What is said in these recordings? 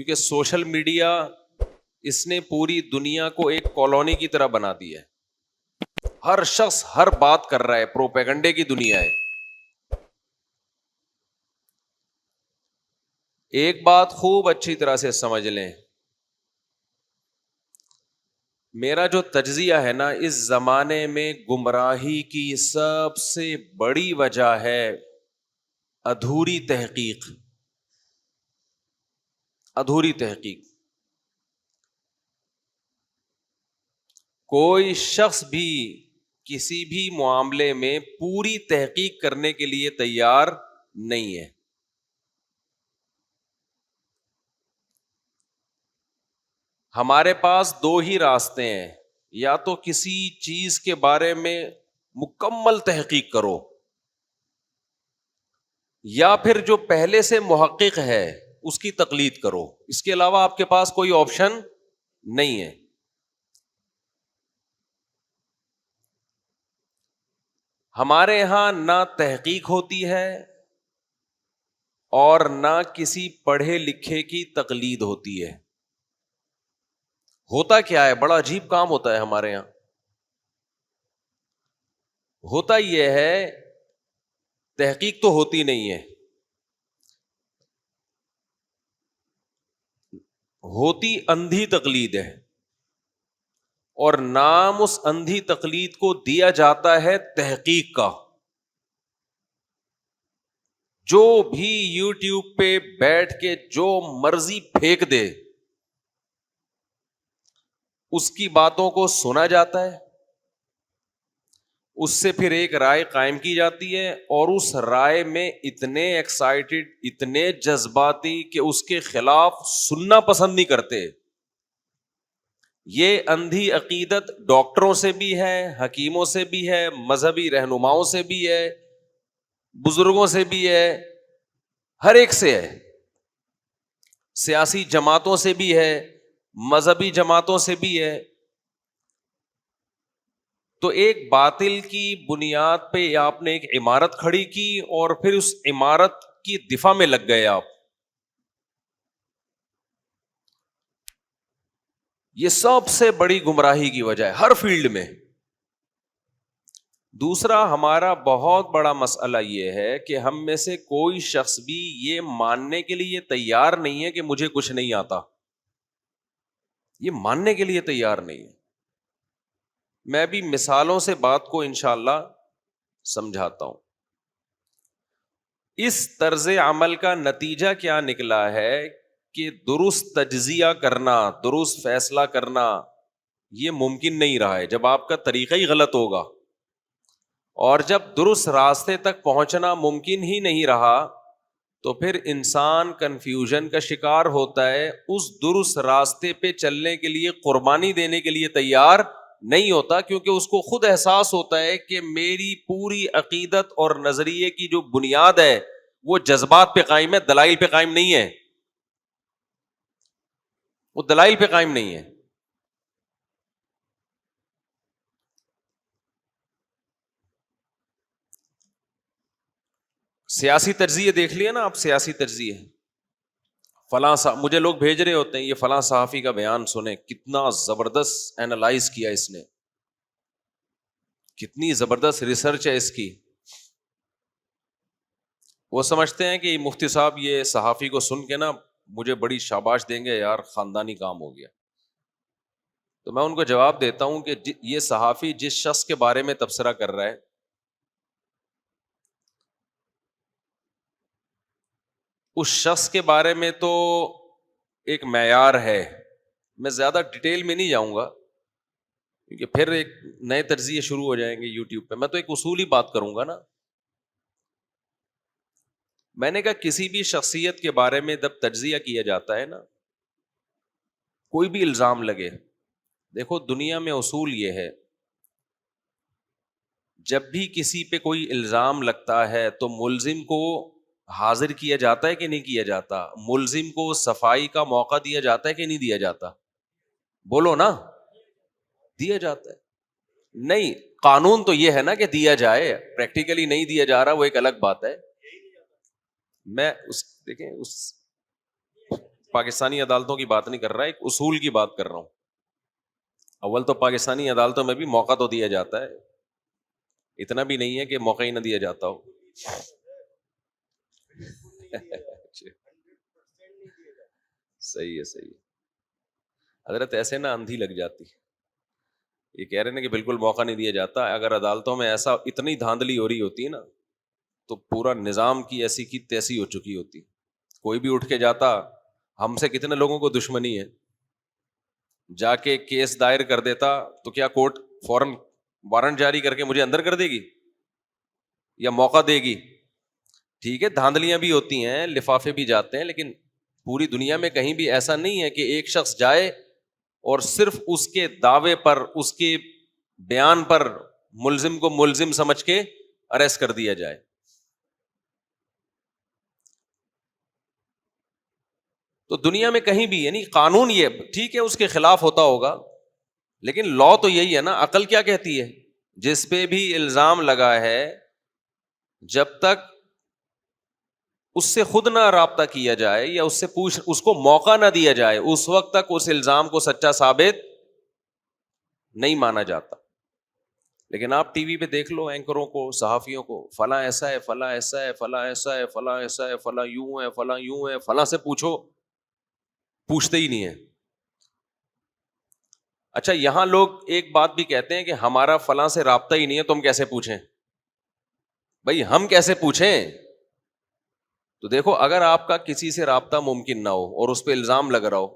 کیونکہ social media اس نے پوری دنیا کو ایک کالونی کی طرح بنا دی ہے. ہر شخص ہر بات کر رہا ہے, پروپیگنڈے کی دنیا ہے. ایک بات خوب اچھی طرح سے سمجھ لیں, میرا جو تجزیہ ہے نا, اس زمانے میں گمراہی کی سب سے بڑی وجہ ہے ادھوری تحقیق. ادھوری تحقیق. کوئی شخص بھی کسی بھی معاملے میں پوری تحقیق کرنے کے لیے تیار نہیں ہے. ہمارے پاس دو ہی راستے ہیں, یا تو کسی چیز کے بارے میں مکمل تحقیق کرو, یا پھر جو پہلے سے محقق ہے اس کی تقلید کرو. اس کے علاوہ آپ کے پاس کوئی آپشن نہیں ہے. ہمارے یہاں نہ تحقیق ہوتی ہے اور نہ کسی پڑھے لکھے کی تقلید ہوتی ہے. ہوتا کیا ہے؟ بڑا عجیب کام ہوتا ہے ہمارے یہاں. ہوتا یہ ہے, تحقیق تو ہوتی نہیں ہے, ہوتی اندھی تقلید ہے, اور نام اس اندھی تقلید کو دیا جاتا ہے تحقیق کا. جو بھی یوٹیوب پہ بیٹھ کے جو مرضی پھینک دے, اس کی باتوں کو سنا جاتا ہے, اس سے پھر ایک رائے قائم کی جاتی ہے, اور اس رائے میں اتنے ایکسائٹڈ, اتنے جذباتی کہ اس کے خلاف سننا پسند نہیں کرتے. یہ اندھی عقیدت ڈاکٹروں سے بھی ہے, حکیموں سے بھی ہے, مذہبی رہنماؤں سے بھی ہے, بزرگوں سے بھی ہے, ہر ایک سے ہے. سیاسی جماعتوں سے بھی ہے, مذہبی جماعتوں سے بھی ہے. تو ایک باطل کی بنیاد پہ آپ نے ایک عمارت کھڑی کی, اور پھر اس عمارت کی دفاع میں لگ گئے آپ. یہ سب سے بڑی گمراہی کی وجہ ہے ہر فیلڈ میں. دوسرا, ہمارا بہت بڑا مسئلہ یہ ہے کہ ہم میں سے کوئی شخص بھی یہ ماننے کے لیے تیار نہیں ہے کہ مجھے کچھ نہیں آتا. یہ ماننے کے لیے تیار نہیں ہے. میں بھی مثالوں سے بات کو انشاءاللہ سمجھاتا ہوں. اس طرز عمل کا نتیجہ کیا نکلا ہے کہ درست تجزیہ کرنا, درست فیصلہ کرنا یہ ممکن نہیں رہا ہے جب آپ کا طریقہ ہی غلط ہوگا. اور جب درست راستے تک پہنچنا ممکن ہی نہیں رہا تو پھر انسان کنفیوژن کا شکار ہوتا ہے, اس درست راستے پہ چلنے کے لیے قربانی دینے کے لیے تیار نہیں ہوتا, کیونکہ اس کو خود احساس ہوتا ہے کہ میری پوری عقیدت اور نظریے کی جو بنیاد ہے وہ جذبات پہ قائم ہے, دلائل پہ قائم نہیں ہے. وہ دلائل پہ قائم نہیں ہے. سیاسی تجزیے دیکھ لیا نا آپ, سیاسی تجزیے, فلاں مجھے لوگ بھیج رہے ہوتے ہیں یہ فلاں صحافی کا بیان سنیں, کتنا زبردست اینالائز کیا اس نے, کتنی زبردست ریسرچ ہے اس کی. وہ سمجھتے ہیں کہ مفتی صاحب یہ صحافی کو سن کے نا مجھے بڑی شاباش دیں گے, یار خاندانی کام ہو گیا. تو میں ان کو جواب دیتا ہوں کہ یہ صحافی جس شخص کے بارے میں تبصرہ کر رہا ہے اس شخص کے بارے میں تو ایک معیار ہے. میں زیادہ ڈیٹیل میں نہیں جاؤں گا کیونکہ پھر ایک نئے تجزیے شروع ہو جائیں گے یوٹیوب پہ. میں تو ایک اصولی بات کروں گا نا. میں نے کہا کسی بھی شخصیت کے بارے میں جب تجزیہ کیا جاتا ہے نا, کوئی بھی الزام لگے, دیکھو دنیا میں اصول یہ ہے, جب بھی کسی پہ کوئی الزام لگتا ہے تو ملزم کو حاضر کیا جاتا ہے کہ نہیں کیا جاتا؟ ملزم کو صفائی کا موقع دیا جاتا ہے کہ نہیں دیا جاتا؟ بولو نا, دیا جاتا ہے. نہیں, قانون تو یہ ہے نا کہ دیا جائے, پریکٹیکلی نہیں دیا جا رہا وہ ایک الگ بات ہے. میں دیکھیں پاکستانی عدالتوں کی بات نہیں کر رہا، ایک اصول کی بات کر رہا ہوں. اول تو پاکستانی عدالتوں میں بھی موقع تو دیا جاتا ہے، اتنا بھی نہیں ہے کہ موقع ہی نہ دیا جاتا ہو. صحیح ہے صحیح ہے. حضرت ایسے نا اندھی لگ جاتی. یہ کہہ رہے ہیں کہ بالکل موقع نہیں دیا جاتا. اگر عدالتوں میں ایسا اتنی دھاندلی ہو رہی ہوتی ہے نا تو پورا نظام کی ایسی کی تیسی ہو چکی ہوتی. کوئی بھی اٹھ کے جاتا، ہم سے کتنے لوگوں کو دشمنی ہے، جا کے کیس دائر کر دیتا تو کیا کورٹ فوراً وارنٹ جاری کر کے مجھے اندر کر دے گی یا موقع دے گی؟ ٹھیک ہے دھاندلیاں بھی ہوتی ہیں، لفافے بھی جاتے ہیں، لیکن پوری دنیا میں کہیں بھی ایسا نہیں ہے کہ ایک شخص جائے اور صرف اس کے دعوے پر، اس کے بیان پر ملزم کو ملزم سمجھ کے اریسٹ کر دیا جائے. تو دنیا میں کہیں بھی یعنی قانون یہ ٹھیک ہے اس کے خلاف ہوتا ہوگا، لیکن لا تو یہی ہے نا. عقل کیا کہتی ہے؟ جس پہ بھی الزام لگا ہے جب تک اس سے خود نہ رابطہ کیا جائے یا اس سے اس کو موقع نہ دیا جائے، اس وقت تک اس الزام کو سچا ثابت نہیں مانا جاتا. لیکن آپ ٹی وی پہ دیکھ لو اینکروں کو، صحافیوں کو، فلاں ایسا ہے، فلاں ایسا ہے، فلاں ایسا ہے، فلاں ایسا ہے، فلاں یوں ہے، فلاں یوں ہے، فلاں سے پوچھتے ہی نہیں ہے. اچھا یہاں لوگ ایک بات بھی کہتے ہیں کہ ہمارا فلاں سے رابطہ ہی نہیں ہے، تم کیسے پوچھیں؟ بھائی ہم کیسے پوچھیں؟ تو دیکھو اگر آپ کا کسی سے رابطہ ممکن نہ ہو اور اس پہ الزام لگ رہا ہو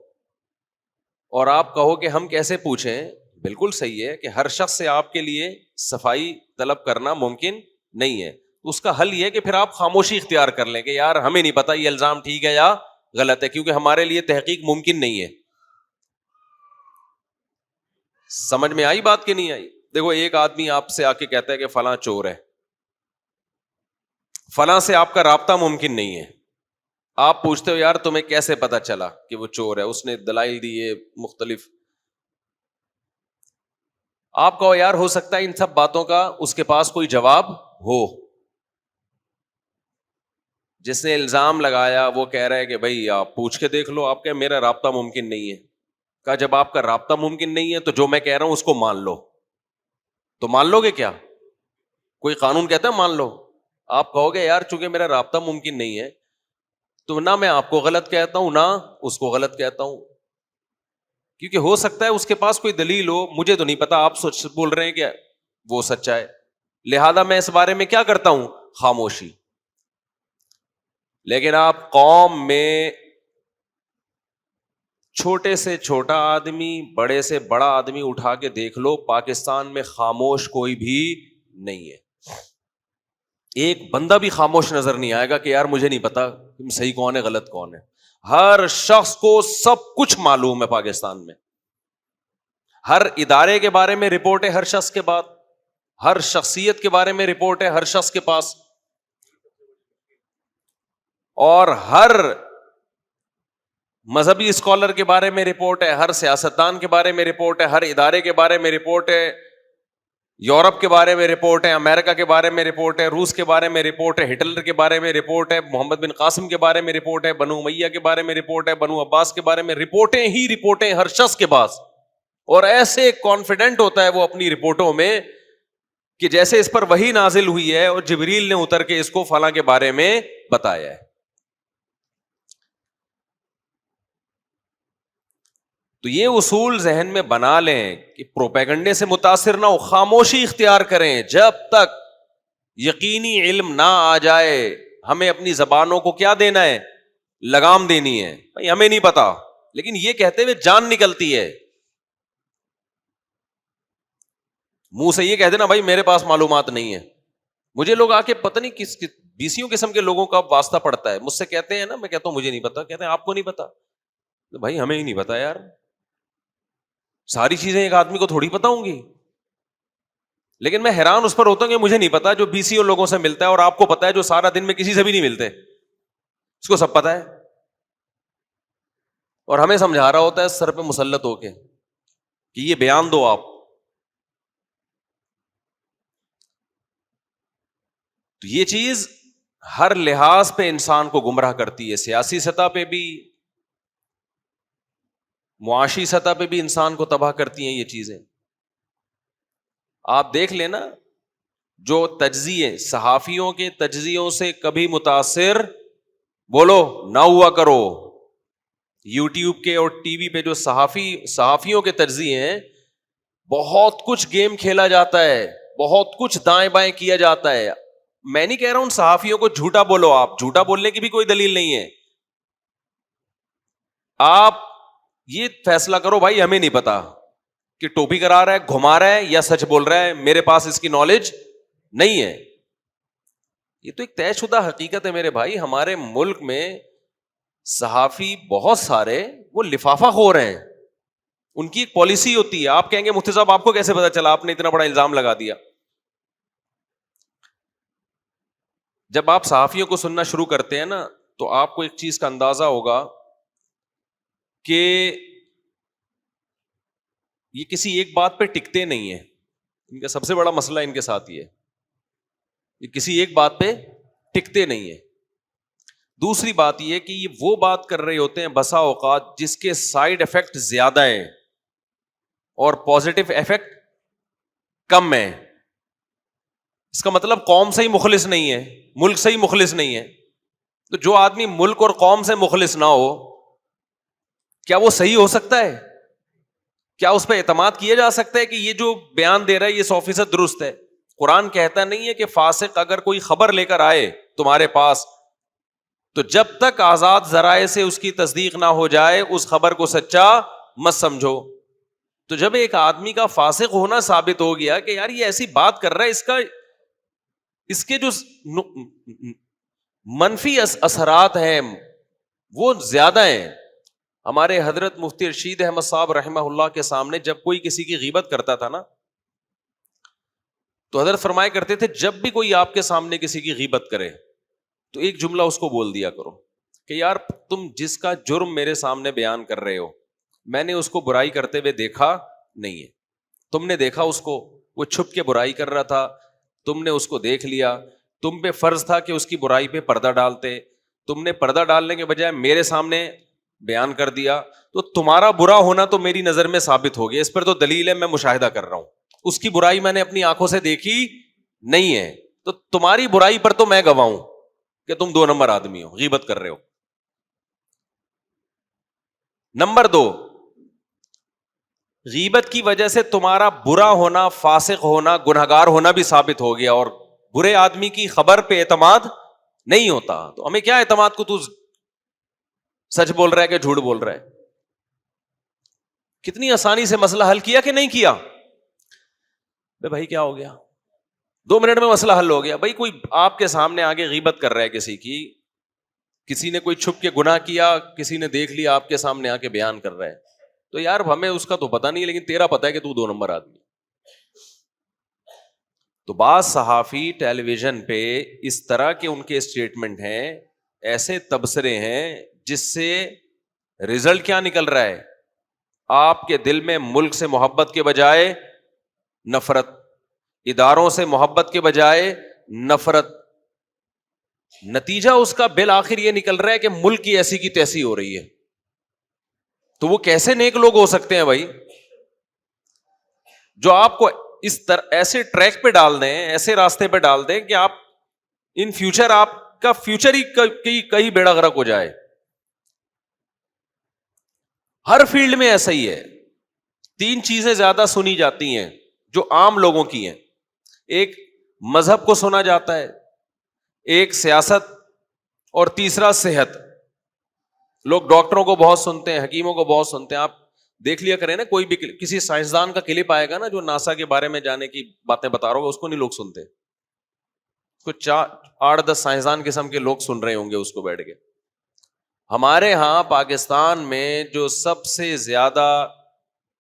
اور آپ کہو کہ ہم کیسے پوچھیں، بالکل صحیح ہے کہ ہر شخص سے آپ کے لیے صفائی طلب کرنا ممکن نہیں ہے. اس کا حل یہ ہے کہ پھر آپ خاموشی اختیار کر لیں کہ یار ہمیں نہیں پتا یہ الزام ٹھیک ہے یا غلط ہے، کیونکہ ہمارے لیے تحقیق ممکن نہیں ہے. سمجھ میں آئی بات کہ نہیں آئی؟ دیکھو ایک آدمی آپ سے آ کے کہتا ہے کہ فلاں چور ہے، فلاں سے آپ کا رابطہ ممکن نہیں ہے. آپ پوچھتے ہو یار تمہیں کیسے پتا چلا کہ وہ چور ہے؟ اس نے دلائل دیے مختلف. آپ کہو یار ہو سکتا ہے ان سب باتوں کا اس کے پاس کوئی جواب ہو. جس نے الزام لگایا وہ کہہ رہا ہے کہ بھائی آپ پوچھ کے دیکھ لو. آپ کہ میرا رابطہ ممکن نہیں ہے. کہا جب آپ کا رابطہ ممکن نہیں ہے تو جو میں کہہ رہا ہوں اس کو مان لو. تو مان لو گے کیا؟ کوئی قانون کہتا ہے مان لو؟ آپ کہو گے یار چونکہ میرا رابطہ ممکن نہیں ہے تو نہ میں آپ کو غلط کہتا ہوں نہ اس کو غلط کہتا ہوں، کیونکہ ہو سکتا ہے اس کے پاس کوئی دلیل ہو، مجھے تو نہیں پتا. آپ سچ بول رہے ہیں کہ وہ سچا ہے، لہذا میں اس بارے میں کیا کرتا ہوں؟ خاموشی. لیکن آپ قوم میں چھوٹے سے چھوٹا آدمی، بڑے سے بڑا آدمی اٹھا کے دیکھ لو، پاکستان میں خاموش کوئی بھی نہیں ہے. ایک بندہ بھی خاموش نظر نہیں آئے گا کہ یار مجھے نہیں پتا صحیح کون ہے غلط کون ہے. ہر شخص کو سب کچھ معلوم ہے پاکستان میں. ہر ادارے کے بارے میں رپورٹ ہے ہر شخص کے بعد، ہر شخصیت کے بارے میں رپورٹ ہے ہر شخص کے پاس، اور ہر مذہبی اسکالر کے بارے میں رپورٹ ہے، ہر سیاستدان کے بارے میں رپورٹ ہے، ہر ادارے کے بارے میں رپورٹ ہے، یورپ کے بارے میں رپورٹ ہے، امریکہ کے بارے میں رپورٹ ہے، روس کے بارے میں رپورٹ ہے، ہٹلر کے بارے میں رپورٹ ہے، محمد بن قاسم کے بارے میں رپورٹ ہے، بنو امیہ کے بارے میں رپورٹ ہے، بنو عباس کے بارے میں رپورٹیں ہی رپورٹیں ہر شخص کے پاس. اور ایسے کانفیڈنٹ ہوتا ہے وہ اپنی رپورٹوں میں کہ جیسے اس پر وحی نازل ہوئی ہے اور جبریل نے اتر کے اس کو فلاں کے بارے میں بتایا ہے. تو یہ اصول ذہن میں بنا لیں کہ پروپیگنڈے سے متاثر نہ ہو، خاموشی اختیار کریں جب تک یقینی علم نہ آ جائے. ہمیں اپنی زبانوں کو کیا دینا ہے؟ لگام دینی ہے. بھائی ہمیں نہیں پتا، لیکن یہ کہتے ہوئے جان نکلتی ہے. منہ سے یہ کہہ دینا بھائی میرے پاس معلومات نہیں ہے. مجھے لوگ آ کے پتہ نہیں کس بیسیوں قسم کے لوگوں کا واسطہ پڑتا ہے، مجھ سے کہتے ہیں نا، میں کہتا ہوں مجھے نہیں پتا، کہتے ہیں آپ کو نہیں پتا. تو بھائی ہمیں ہی نہیں پتا یار، ساری چیزیں ایک آدمی کو تھوڑی پتا ہوں گی. لیکن میں حیران اس پر ہوتا ہوں کہ مجھے نہیں پتا جو بیسیوں لوگوں سے ملتا ہے، اور آپ کو پتا ہے جو سارا دن میں کسی سے بھی نہیں ملتے، اس کو سب پتا ہے، اور ہمیں سمجھا رہا ہوتا ہے سر پہ مسلط ہو کے کہ یہ بیان دو آپ. تو یہ چیز ہر لحاظ پہ انسان کو گمراہ کرتی ہے، سیاسی سطح پہ بھی، معاشی سطح پہ بھی انسان کو تباہ کرتی ہیں یہ چیزیں. آپ دیکھ لینا جو تجزیے صحافیوں کے تجزیوں سے کبھی متاثر بولو نہ ہوا کرو. یوٹیوب کے اور ٹی وی پہ جو صحافیوں کے تجزیے ہیں, بہت کچھ گیم کھیلا جاتا ہے, بہت کچھ دائیں بائیں کیا جاتا ہے. میں نہیں کہہ رہا ہوں صحافیوں کو جھوٹا بولو, آپ جھوٹا بولنے کی بھی کوئی دلیل نہیں ہے. آپ یہ فیصلہ کرو بھائی ہمیں نہیں پتا کہ ٹوپی کرا رہا ہے, گھما رہا ہے یا سچ بول رہا ہے, میرے پاس اس کی نالج نہیں ہے. یہ تو ایک طے شدہ حقیقت ہے میرے بھائی. ہمارے ملک میں صحافی بہت سارے وہ لفافہ خور ہیں, ان کی ایک پالیسی ہوتی ہے. آپ کہیں گے مفتی صاحب آپ کو کیسے پتا چلا, آپ نے اتنا بڑا الزام لگا دیا. جب آپ صحافیوں کو سننا شروع کرتے ہیں نا تو آپ کو ایک چیز کا اندازہ ہوگا کہ یہ کسی ایک بات پہ ٹکتے نہیں ہیں. ان کا سب سے بڑا مسئلہ ان کے ساتھ یہ ہے, یہ کسی ایک بات پہ ٹکتے نہیں ہیں. دوسری بات یہ کہ یہ وہ بات کر رہے ہوتے ہیں بسا اوقات جس کے سائیڈ افیکٹ زیادہ ہیں اور پازیٹو افیکٹ کم ہے. اس کا مطلب قوم سے ہی مخلص نہیں ہے, ملک سے ہی مخلص نہیں ہے. تو جو آدمی ملک اور قوم سے مخلص نہ ہو, کیا وہ صحیح ہو سکتا ہے؟ کیا اس پہ اعتماد کیا جا سکتا ہے کہ یہ جو بیان دے رہا ہے یہ 100% درست ہے؟ قرآن کہتا نہیں ہے کہ فاسق اگر کوئی خبر لے کر آئے تمہارے پاس تو جب تک آزاد ذرائع سے اس کی تصدیق نہ ہو جائے اس خبر کو سچا مت سمجھو. تو جب ایک آدمی کا فاسق ہونا ثابت ہو گیا کہ یار یہ ایسی بات کر رہا ہے, اس کے جو منفی اثرات ہیں وہ زیادہ ہیں. ہمارے حضرت مفتی رشید احمد صاحب رحمہ اللہ کے سامنے جب کوئی کسی کی غیبت کرتا تھا نا تو حضرت فرمایا کرتے تھے جب بھی کوئی آپ کے سامنے کسی کی غیبت کرے تو ایک جملہ اس کو بول دیا کرو کہ یار تم جس کا جرم میرے سامنے بیان کر رہے ہو میں نے اس کو برائی کرتے ہوئے دیکھا نہیں ہے. تم نے دیکھا اس کو, وہ چھپ کے برائی کر رہا تھا, تم نے اس کو دیکھ لیا, تم پہ فرض تھا کہ اس کی برائی پہ پردہ ڈالتے, تم نے پردہ ڈالنے کے بجائے میرے سامنے بیان کر دیا, تو تمہارا برا ہونا تو میری نظر میں ثابت ہو گیا. اس پر تو دلیل ہے, میں مشاہدہ کر رہا ہوں, اس کی برائی میں نے اپنی آنکھوں سے دیکھی نہیں ہے, تو تمہاری برائی پر تو میں گواہ ہوں کہ تم 2 نمبر آدمی ہو, غیبت کر رہے ہو. نمبر 2, غیبت کی وجہ سے تمہارا برا ہونا, فاسق ہونا, گنہگار ہونا بھی ثابت ہو گیا, اور برے آدمی کی خبر پہ اعتماد نہیں ہوتا. تو ہمیں کیا اعتماد کو تو سچ بول رہا ہے کہ جھوٹ بول رہا ہے. کتنی آسانی سے مسئلہ حل کیا کہ نہیں کیا بھائی, کیا ہو گیا 2 منٹ میں مسئلہ حل ہو گیا. بھائی کوئی آپ کے سامنے آگے غیبت کر رہا ہے کسی کی, کسی نے کوئی چھپ کے گناہ کیا, کسی نے دیکھ لیا آپ کے سامنے آ کے بیان کر رہا ہے, تو یار ہمیں اس کا تو پتا نہیں لیکن تیرا پتا ہے کہ تو 2 نمبر آدمی. تو بعض صحافی ٹیلی ویژن پہ اس طرح کے ان کے اسٹیٹمنٹ ہیں, ایسے تبصرے ہیں جس سے رزلٹ کیا نکل رہا ہے, آپ کے دل میں ملک سے محبت کے بجائے نفرت, اداروں سے محبت کے بجائے نفرت. نتیجہ اس کا بالآخر یہ نکل رہا ہے کہ ملک کی ایسی کی تیسی ہو رہی ہے. تو وہ کیسے نیک لوگ ہو سکتے ہیں بھائی جو آپ کو اس طرح ایسے ٹریک پہ ڈال دیں, ایسے راستے پہ ڈال دیں کہ آپ ان فیوچر آپ کا فیوچر ہی کہیں بیڑا غرق ہو جائے. ہر فیلڈ میں ایسا ہی ہے. 3 چیزیں زیادہ سنی جاتی ہیں جو عام لوگوں کی ہیں, ایک مذہب کو سنا جاتا ہے, ایک سیاست, اور تیسرا صحت. لوگ ڈاکٹروں کو بہت سنتے ہیں, حکیموں کو بہت سنتے ہیں. آپ دیکھ لیا کریں نا, کوئی بھی کسی سائنسدان کا کلپ آئے گا نا جو ناسا کے بارے میں جانے کی باتیں بتا رہا ہوگا, اس کو نہیں لوگ سنتے. کچھ 8-10 سائنسدان قسم کے لوگ سن رہے ہوں گے اس کو بیٹھ کے. ہمارے ہاں پاکستان میں جو سب سے زیادہ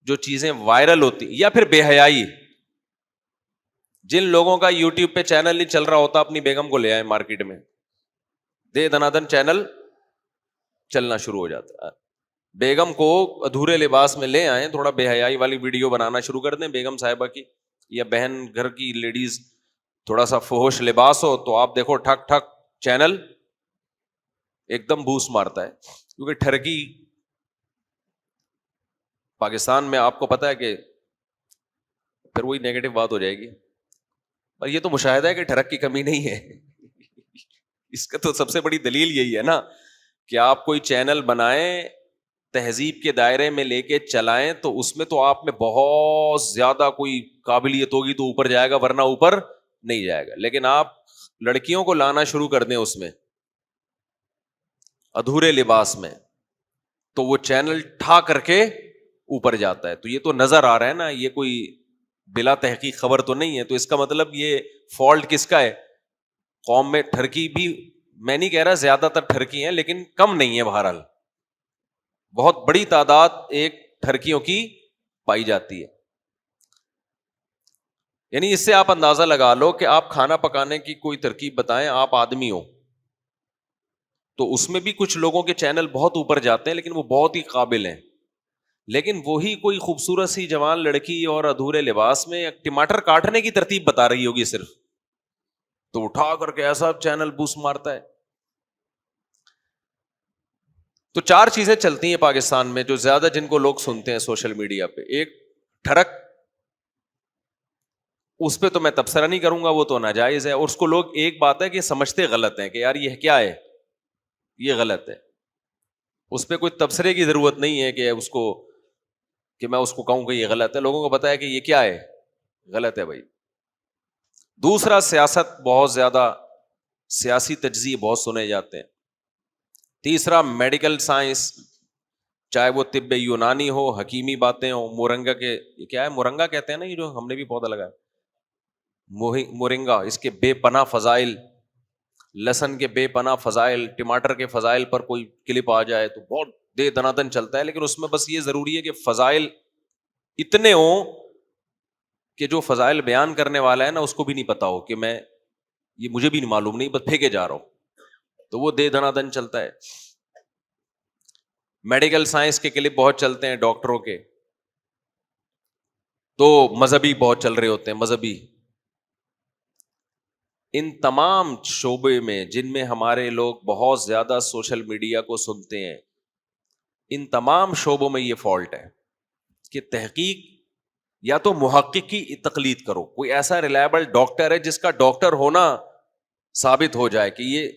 جو چیزیں وائرل ہوتی, یا پھر بے حیائی, جن لوگوں کا یوٹیوب پہ چینل نہیں چل رہا ہوتا اپنی بیگم کو لے آئے مارکیٹ میں, دے دنادن چینل چلنا شروع ہو جاتا ہے. بیگم کو ادھورے لباس میں لے آئیں, تھوڑا بے حیائی والی ویڈیو بنانا شروع کر دیں بیگم صاحبہ کی, یا بہن گھر کی لیڈیز تھوڑا سا فحش لباس ہو تو آپ دیکھو ٹھک ٹھک چینل ایک دم بوس مارتا ہے, کیونکہ ٹھرکی پاکستان میں آپ کو پتا ہے کہ پھر وہی نیگیٹو بات ہو جائے گی، پر یہ تو مشاہدہ ہے کہ ٹھڑک کی کمی نہیں ہے. اس کا تو سب سے بڑی دلیل یہی ہے نا کہ آپ کوئی چینل بنائیں، تہذیب کے دائرے میں لے کے چلائیں، تو اس میں تو آپ میں بہت زیادہ کوئی قابلیت ہوگی تو اوپر جائے گا، ورنہ اوپر نہیں جائے گا. لیکن آپ لڑکیوں کو لانا شروع کر دیں اس میں ادھورے لباس میں، تو وہ چینل ٹھا کر کے اوپر جاتا ہے. تو یہ تو نظر آ رہا ہے نا، یہ کوئی بلا تحقیق خبر تو نہیں ہے. تو اس کا مطلب یہ فالٹ کس کا ہے؟ قوم میں ٹھرکی بھی، میں نہیں کہہ رہا زیادہ تر ٹھرکی ہیں، لیکن کم نہیں ہے. بہرحال بہت بڑی تعداد ایک ٹھرکیوں کی پائی جاتی ہے. یعنی اس سے آپ اندازہ لگا لو کہ آپ کھانا پکانے کی کوئی ترکیب بتائیں، آپ آدمی ہو تو اس میں بھی کچھ لوگوں کے چینل بہت اوپر جاتے ہیں، لیکن وہ بہت ہی قابل ہیں. لیکن وہی کوئی خوبصورت سی جوان لڑکی اور ادھورے لباس میں ٹماٹر کاٹنے کی ترتیب بتا رہی ہوگی صرف، تو اٹھا کر کے ایسا چینل بوس مارتا ہے. تو 4 چیزیں چلتی ہیں پاکستان میں جو زیادہ جن کو لوگ سنتے ہیں سوشل میڈیا پہ. ایک ٹھڑک، اس پہ تو میں تبصرہ نہیں کروں گا، وہ تو ناجائز ہے، اور اس کو لوگ ایک بات ہے کہ سمجھتے غلط ہیں کہ یار یہ کیا ہے، یہ غلط ہے. اس پہ کوئی تبصرے کی ضرورت نہیں ہے کہ اس کو، کہ میں اس کو کہوں کہ یہ غلط ہے. لوگوں کو پتا ہے کہ یہ کیا ہے، غلط ہے بھائی. دوسرا، سیاست، بہت زیادہ سیاسی تجزیے بہت سنے جاتے ہیں. تیسرا، میڈیکل سائنس، چاہے وہ طب یونانی ہو، حکیمی باتیں ہو، مورنگا کے، یہ کیا ہے مورنگا کہتے ہیں نا، یہ جو ہم نے بھی پودا لگایا مورنگا، اس کے بے پناہ فضائل، لہسن کے بے پناہ فضائل، ٹماٹر کے فضائل پر کوئی کلپ آ جائے تو بہت دے دنادن چلتا ہے. لیکن اس میں بس یہ ضروری ہے کہ فضائل اتنے ہوں کہ جو فضائل بیان کرنے والا ہے نا اس کو بھی نہیں پتا ہو کہ میں، یہ مجھے بھی نہیں معلوم، نہیں بس پھینکے جا رہا ہوں، تو وہ دے دنادن چلتا ہے. میڈیکل سائنس کے کلپ بہت چلتے ہیں ڈاکٹروں کے، تو مذہبی بہت چل رہے ہوتے ہیں، مذہبی. ان تمام شعبے میں جن میں ہمارے لوگ بہت زیادہ سوشل میڈیا کو سنتے ہیں، ان تمام شعبوں میں یہ فالٹ ہے کہ تحقیق، یا تو محقق کی تقلید کرو، کوئی ایسا ریلائبل ڈاکٹر ہے جس کا ڈاکٹر ہونا ثابت ہو جائے کہ یہ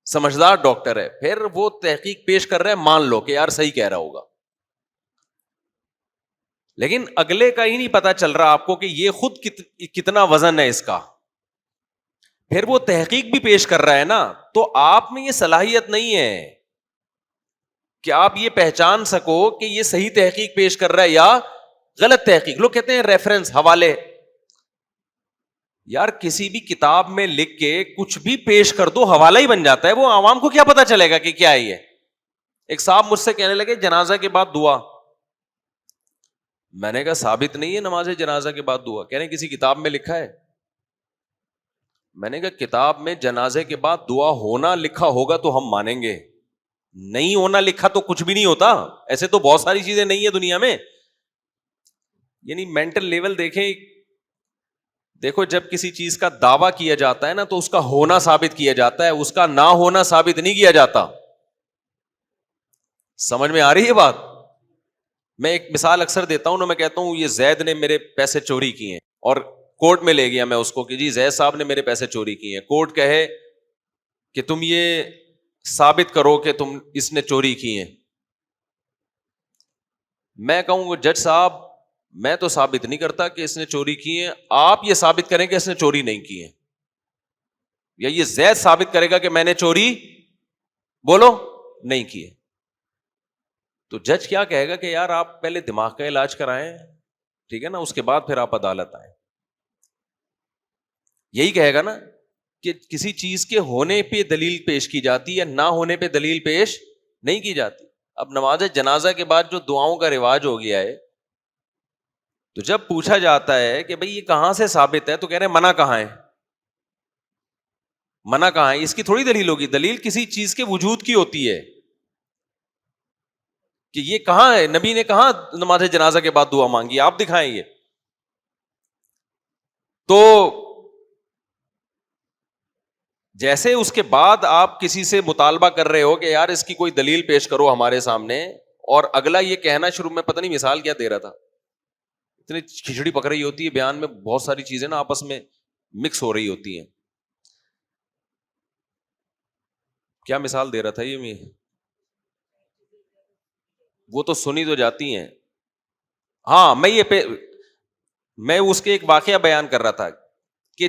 سمجھدار ڈاکٹر ہے، پھر وہ تحقیق پیش کر رہے ہیں، مان لو کہ یار صحیح کہہ رہا ہوگا. لیکن اگلے کا ہی نہیں پتا چل رہا آپ کو کہ یہ خود کتنا وزن ہے اس کا، پھر وہ تحقیق بھی پیش کر رہا ہے نا، تو آپ میں یہ صلاحیت نہیں ہے کہ آپ یہ پہچان سکو کہ یہ صحیح تحقیق پیش کر رہا ہے یا غلط تحقیق. لوگ کہتے ہیں ریفرنس، حوالے، یار کسی بھی کتاب میں لکھ کے کچھ بھی پیش کر دو حوالہ ہی بن جاتا ہے، وہ عوام کو کیا پتا چلے گا کہ کیا ہے یہ. ایک صاحب مجھ سے کہنے لگے جنازہ کے بعد دعا، میں نے کہا ثابت نہیں ہے نماز جنازہ کے بعد دعا. کہہ رہے کسی کتاب میں لکھا ہے؟ میں نے کہا کتاب میں جنازے کے بعد دعا ہونا لکھا ہوگا تو ہم مانیں گے، نہیں ہونا لکھا تو کچھ بھی نہیں ہوتا. ایسے تو بہت ساری چیزیں نہیں ہے دنیا میں. یعنی مینٹل لیول دیکھیں، دیکھو جب کسی چیز کا دعویٰ کیا جاتا ہے نا تو اس کا ہونا ثابت کیا جاتا ہے، اس کا نہ ہونا ثابت نہیں کیا جاتا. سمجھ میں آ رہی ہے بات؟ میں ایک مثال اکثر دیتا ہوں نا، میں کہتا ہوں یہ زید نے میرے پیسے چوری کیے ہیں، اور کورٹ میں لے گیا میں اس کو کہ جی زید صاحب نے میرے پیسے چوری کیے ہیں. کورٹ کہے کہ تم یہ ثابت کرو کہ تم اس نے چوری کی ہیں. میں کہوں جج صاحب میں تو ثابت نہیں کرتا کہ اس نے چوری کی ہیں، آپ یہ ثابت کریں کہ اس نے چوری نہیں کی ہے، یا یہ زید ثابت کرے گا کہ میں نے چوری بولو نہیں کی ہے. تو جج کیا کہے گا کہ یار آپ پہلے دماغ کا علاج کرائیں، ٹھیک ہے نا، اس کے بعد پھر آپ عدالت آئیں. یہی کہے گا نا کہ کسی چیز کے ہونے پہ دلیل پیش کی جاتی ہے، نہ ہونے پہ دلیل پیش نہیں کی جاتی. اب نماز جنازہ کے بعد جو دعاؤں کا رواج ہو گیا ہے، تو جب پوچھا جاتا ہے کہ بھئی یہ کہاں سے ثابت ہے، تو کہہ رہے ہیں منع کہاں ہے، منع کہاں ہے. اس کی تھوڑی دلیل ہوگی، دلیل کسی چیز کے وجود کی ہوتی ہے کہ یہ کہاں ہے، نبی نے کہاں نماز جنازہ کے بعد دعا مانگی، آپ دکھائیں. یہ تو جیسے اس کے بعد آپ کسی سے مطالبہ کر رہے ہو کہ یار اس کی کوئی دلیل پیش کرو ہمارے سامنے، اور اگلا یہ کہنا شروع میں پتہ نہیں مثال کیا دے رہا تھا, اتنی کھچڑی پک رہی ہوتی ہے بیان میں, بہت ساری چیزیں نا آپس میں مکس ہو رہی ہوتی ہیں. کیا مثال دے رہا تھا یہ, وہ تو سنی تو جاتی ہیں. ہاں میں اس کے ایک واقعہ بیان کر رہا تھا کہ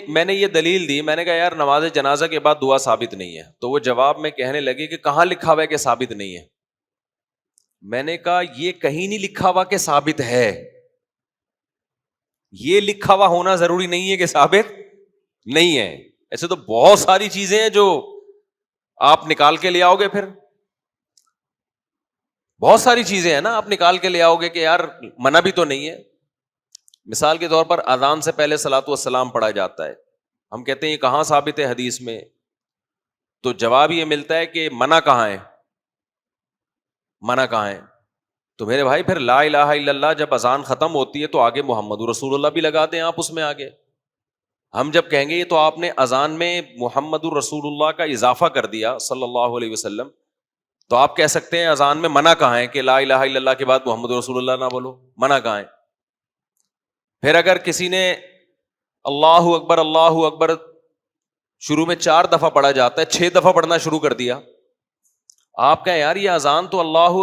میں نے یہ دلیل دی, میں نے کہا یار نماز جنازہ کے بعد دعا ثابت نہیں ہے, تو وہ جواب میں کہنے لگے کہ کہاں لکھا ہوا ہے کہ ثابت نہیں ہے. میں نے کہا یہ کہیں نہیں لکھا ہوا کہ ثابت ہے, یہ لکھا ہوا ہونا ضروری نہیں ہے کہ ثابت نہیں ہے. ایسے تو بہت ساری چیزیں ہیں جو آپ نکال کے لے آؤ گے, پھر بہت ساری چیزیں ہیں نا آپ نکال کے لے آؤ گے کہ یار منع بھی تو نہیں ہے. مثال کے طور پر اذان سے پہلے صلاۃ والسلام پڑھا جاتا ہے, ہم کہتے ہیں یہ کہاں ثابت ہے حدیث میں, تو جواب یہ ملتا ہے کہ منع کہاں ہے, منع کہاں ہے. تو میرے بھائی پھر لا الہ الا اللہ جب اذان ختم ہوتی ہے تو آگے محمد رسول اللہ بھی لگا دیں آپ اس میں آگے. ہم جب کہیں گے یہ تو آپ نے اذان میں محمد رسول اللہ کا اضافہ کر دیا صلی اللہ علیہ وسلم, تو آپ کہہ سکتے ہیں اذان میں منع کہاں ہے کہ لا الہ الا اللہ کے بعد محمد رسول اللہ نہ بولو, منع کہاں ہے. پھر اگر کسی نے اللہ اکبر شروع میں 4 دفعہ پڑھا جاتا ہے, 6 دفعہ پڑھنا شروع کر دیا, آپ کہیں یار یہ اذان تو اللہ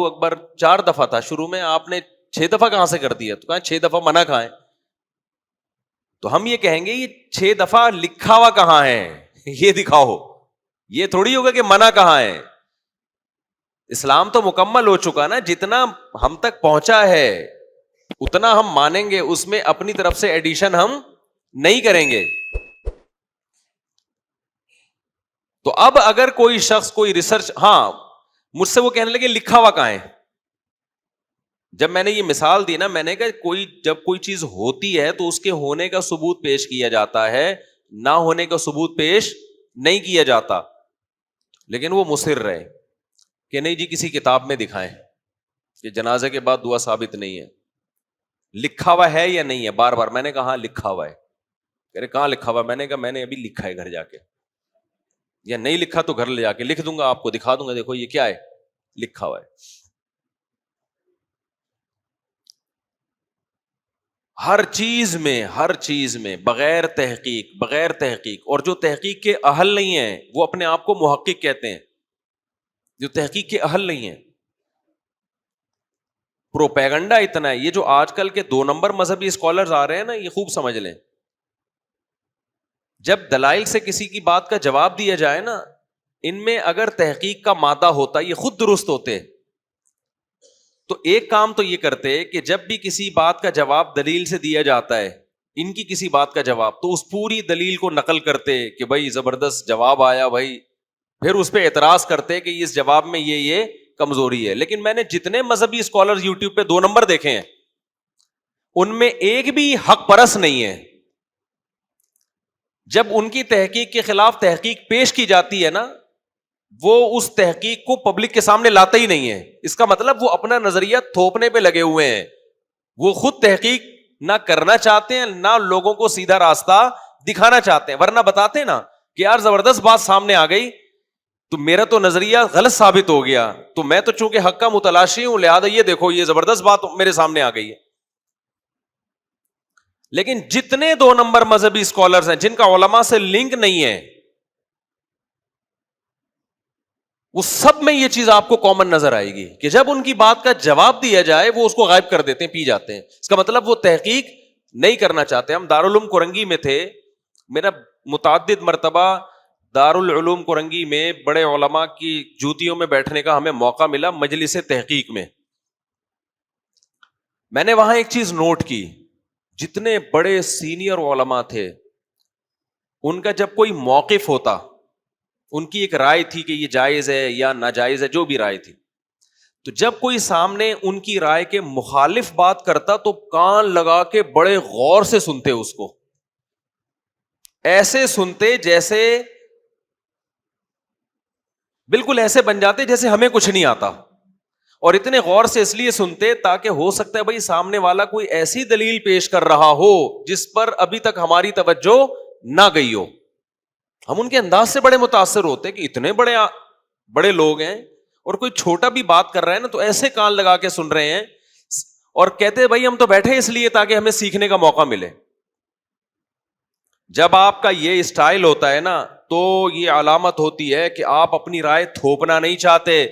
اکبر 4 دفعہ تھا شروع میں, آپ نے 6 دفعہ کہاں سے کر دیا, تو کہاں 6 دفعہ منع کہاں ہے. تو ہم یہ کہیں گے یہ 6 دفعہ لکھا ہوا کہاں ہے, یہ دکھاؤ. یہ تھوڑی ہوگا کہ منع کہاں ہے. اسلام تو مکمل ہو چکا نا, جتنا ہم تک پہنچا ہے اتنا ہم مانیں گے, اس میں اپنی طرف سے ایڈیشن ہم نہیں کریں گے. تو اب اگر کوئی شخص کوئی ریسرچ, ہاں مجھ سے وہ کہنے لگے لکھا ہوا کہاں ہے. جب میں نے یہ مثال دی نا, میں نے کہا جب کوئی چیز ہوتی ہے تو اس کے ہونے کا ثبوت پیش کیا جاتا ہے, نہ ہونے کا ثبوت پیش نہیں کیا جاتا. لیکن وہ مصر رہے کہ نہیں جی کسی کتاب میں دکھائیں کہ جنازے کے بعد دعا ثابت نہیں ہے. لکھا ہوا ہے یا نہیں ہے, بار بار میں نے کہا ہاں لکھا ہوا ہے. کہہ رہے کہاں لکھا ہوا, میں نے کہا میں نے ابھی لکھا ہے گھر جا کے, یا نہیں لکھا تو گھر لے جا کے لکھ دوں گا, آپ کو دکھا دوں گا, دیکھو یہ کیا ہے, لکھا ہوا ہے. ہر چیز میں بغیر تحقیق, اور جو تحقیق کے اہل نہیں ہیں وہ اپنے آپ کو محقق کہتے ہیں, جو تحقیق کے اہل نہیں ہیں. پروپیگنڈا اتنا ہے, یہ جو آج کل کے 2 نمبر مذہبی اسکالرز آ رہے ہیں نا, یہ خوب سمجھ لیں, جب دلائل سے کسی کی بات کا جواب دیا جائے نا, ان میں اگر تحقیق کا مادہ ہوتا یہ خود درست ہوتے, تو ایک کام تو یہ کرتے کہ جب بھی کسی بات کا جواب دلیل سے دیا جاتا ہے, ان کی کسی بات کا جواب, تو اس پوری دلیل کو نقل کرتے کہ بھائی زبردست جواب آیا بھائی, پھر اس پہ اعتراض کرتے کہ اس جواب میں یہ کمزوری ہے. لیکن میں نے جتنے مذہبی اسکالر یوٹیوب پہ 2 نمبر دیکھے ہیں, ان میں ایک بھی حق پرست نہیں ہے. جب ان کی تحقیق کے خلاف تحقیق پیش کی جاتی ہے نا, وہ اس تحقیق کو پبلک کے سامنے لاتا ہی نہیں ہے. اس کا مطلب وہ اپنا نظریہ تھوپنے پہ لگے ہوئے ہیں, وہ خود تحقیق نہ کرنا چاہتے ہیں, نہ لوگوں کو سیدھا راستہ دکھانا چاہتے ہیں. ورنہ بتاتے نا کہ یار زبردست بات سامنے آ گئی, تو میرا تو نظریہ غلط ثابت ہو گیا, تو میں تو چونکہ حق کا متلاشی ہوں, لہذا یہ دیکھو یہ زبردست بات میرے سامنے آ گئی ہے. لیکن جتنے 2 نمبر مذہبی اسکالرز ہیں جن کا علماء سے لنک نہیں ہے, وہ سب میں یہ چیز آپ کو کامن نظر آئے گی کہ جب ان کی بات کا جواب دیا جائے وہ اس کو غائب کر دیتے ہیں, پی جاتے ہیں. اس کا مطلب وہ تحقیق نہیں کرنا چاہتے. ہم دارالعلوم کورنگی میں تھے, میرا متعدد مرتبہ دارالعلوم کورنگی میں بڑے علماء کی جوتیوں میں بیٹھنے کا ہمیں موقع ملا مجلس تحقیق میں. میں نے وہاں ایک چیز نوٹ کی, جتنے بڑے سینئر علماء تھے ان کا جب کوئی موقف ہوتا, ان کی ایک رائے تھی کہ یہ جائز ہے یا ناجائز ہے, جو بھی رائے تھی, تو جب کوئی سامنے ان کی رائے کے مخالف بات کرتا تو کان لگا کے بڑے غور سے سنتے اس کو, ایسے سنتے جیسے بالکل ایسے بن جاتے جیسے ہمیں کچھ نہیں آتا, اور اتنے غور سے اس لیے سنتے تاکہ ہو سکتا ہے بھائی سامنے والا کوئی ایسی دلیل پیش کر رہا ہو جس پر ابھی تک ہماری توجہ نہ گئی ہو. ہم ان کے انداز سے بڑے متاثر ہوتے کہ اتنے بڑے لوگ ہیں اور کوئی چھوٹا بھی بات کر رہا ہے نا تو ایسے کان لگا کے سن رہے ہیں اور کہتے ہیں بھائی ہم تو بیٹھے اس لیے تاکہ ہمیں سیکھنے کا موقع ملے. جب آپ کا یہ اسٹائل ہوتا ہے نا تو یہ علامت ہوتی ہے کہ آپ اپنی رائے تھوپنا نہیں چاہتے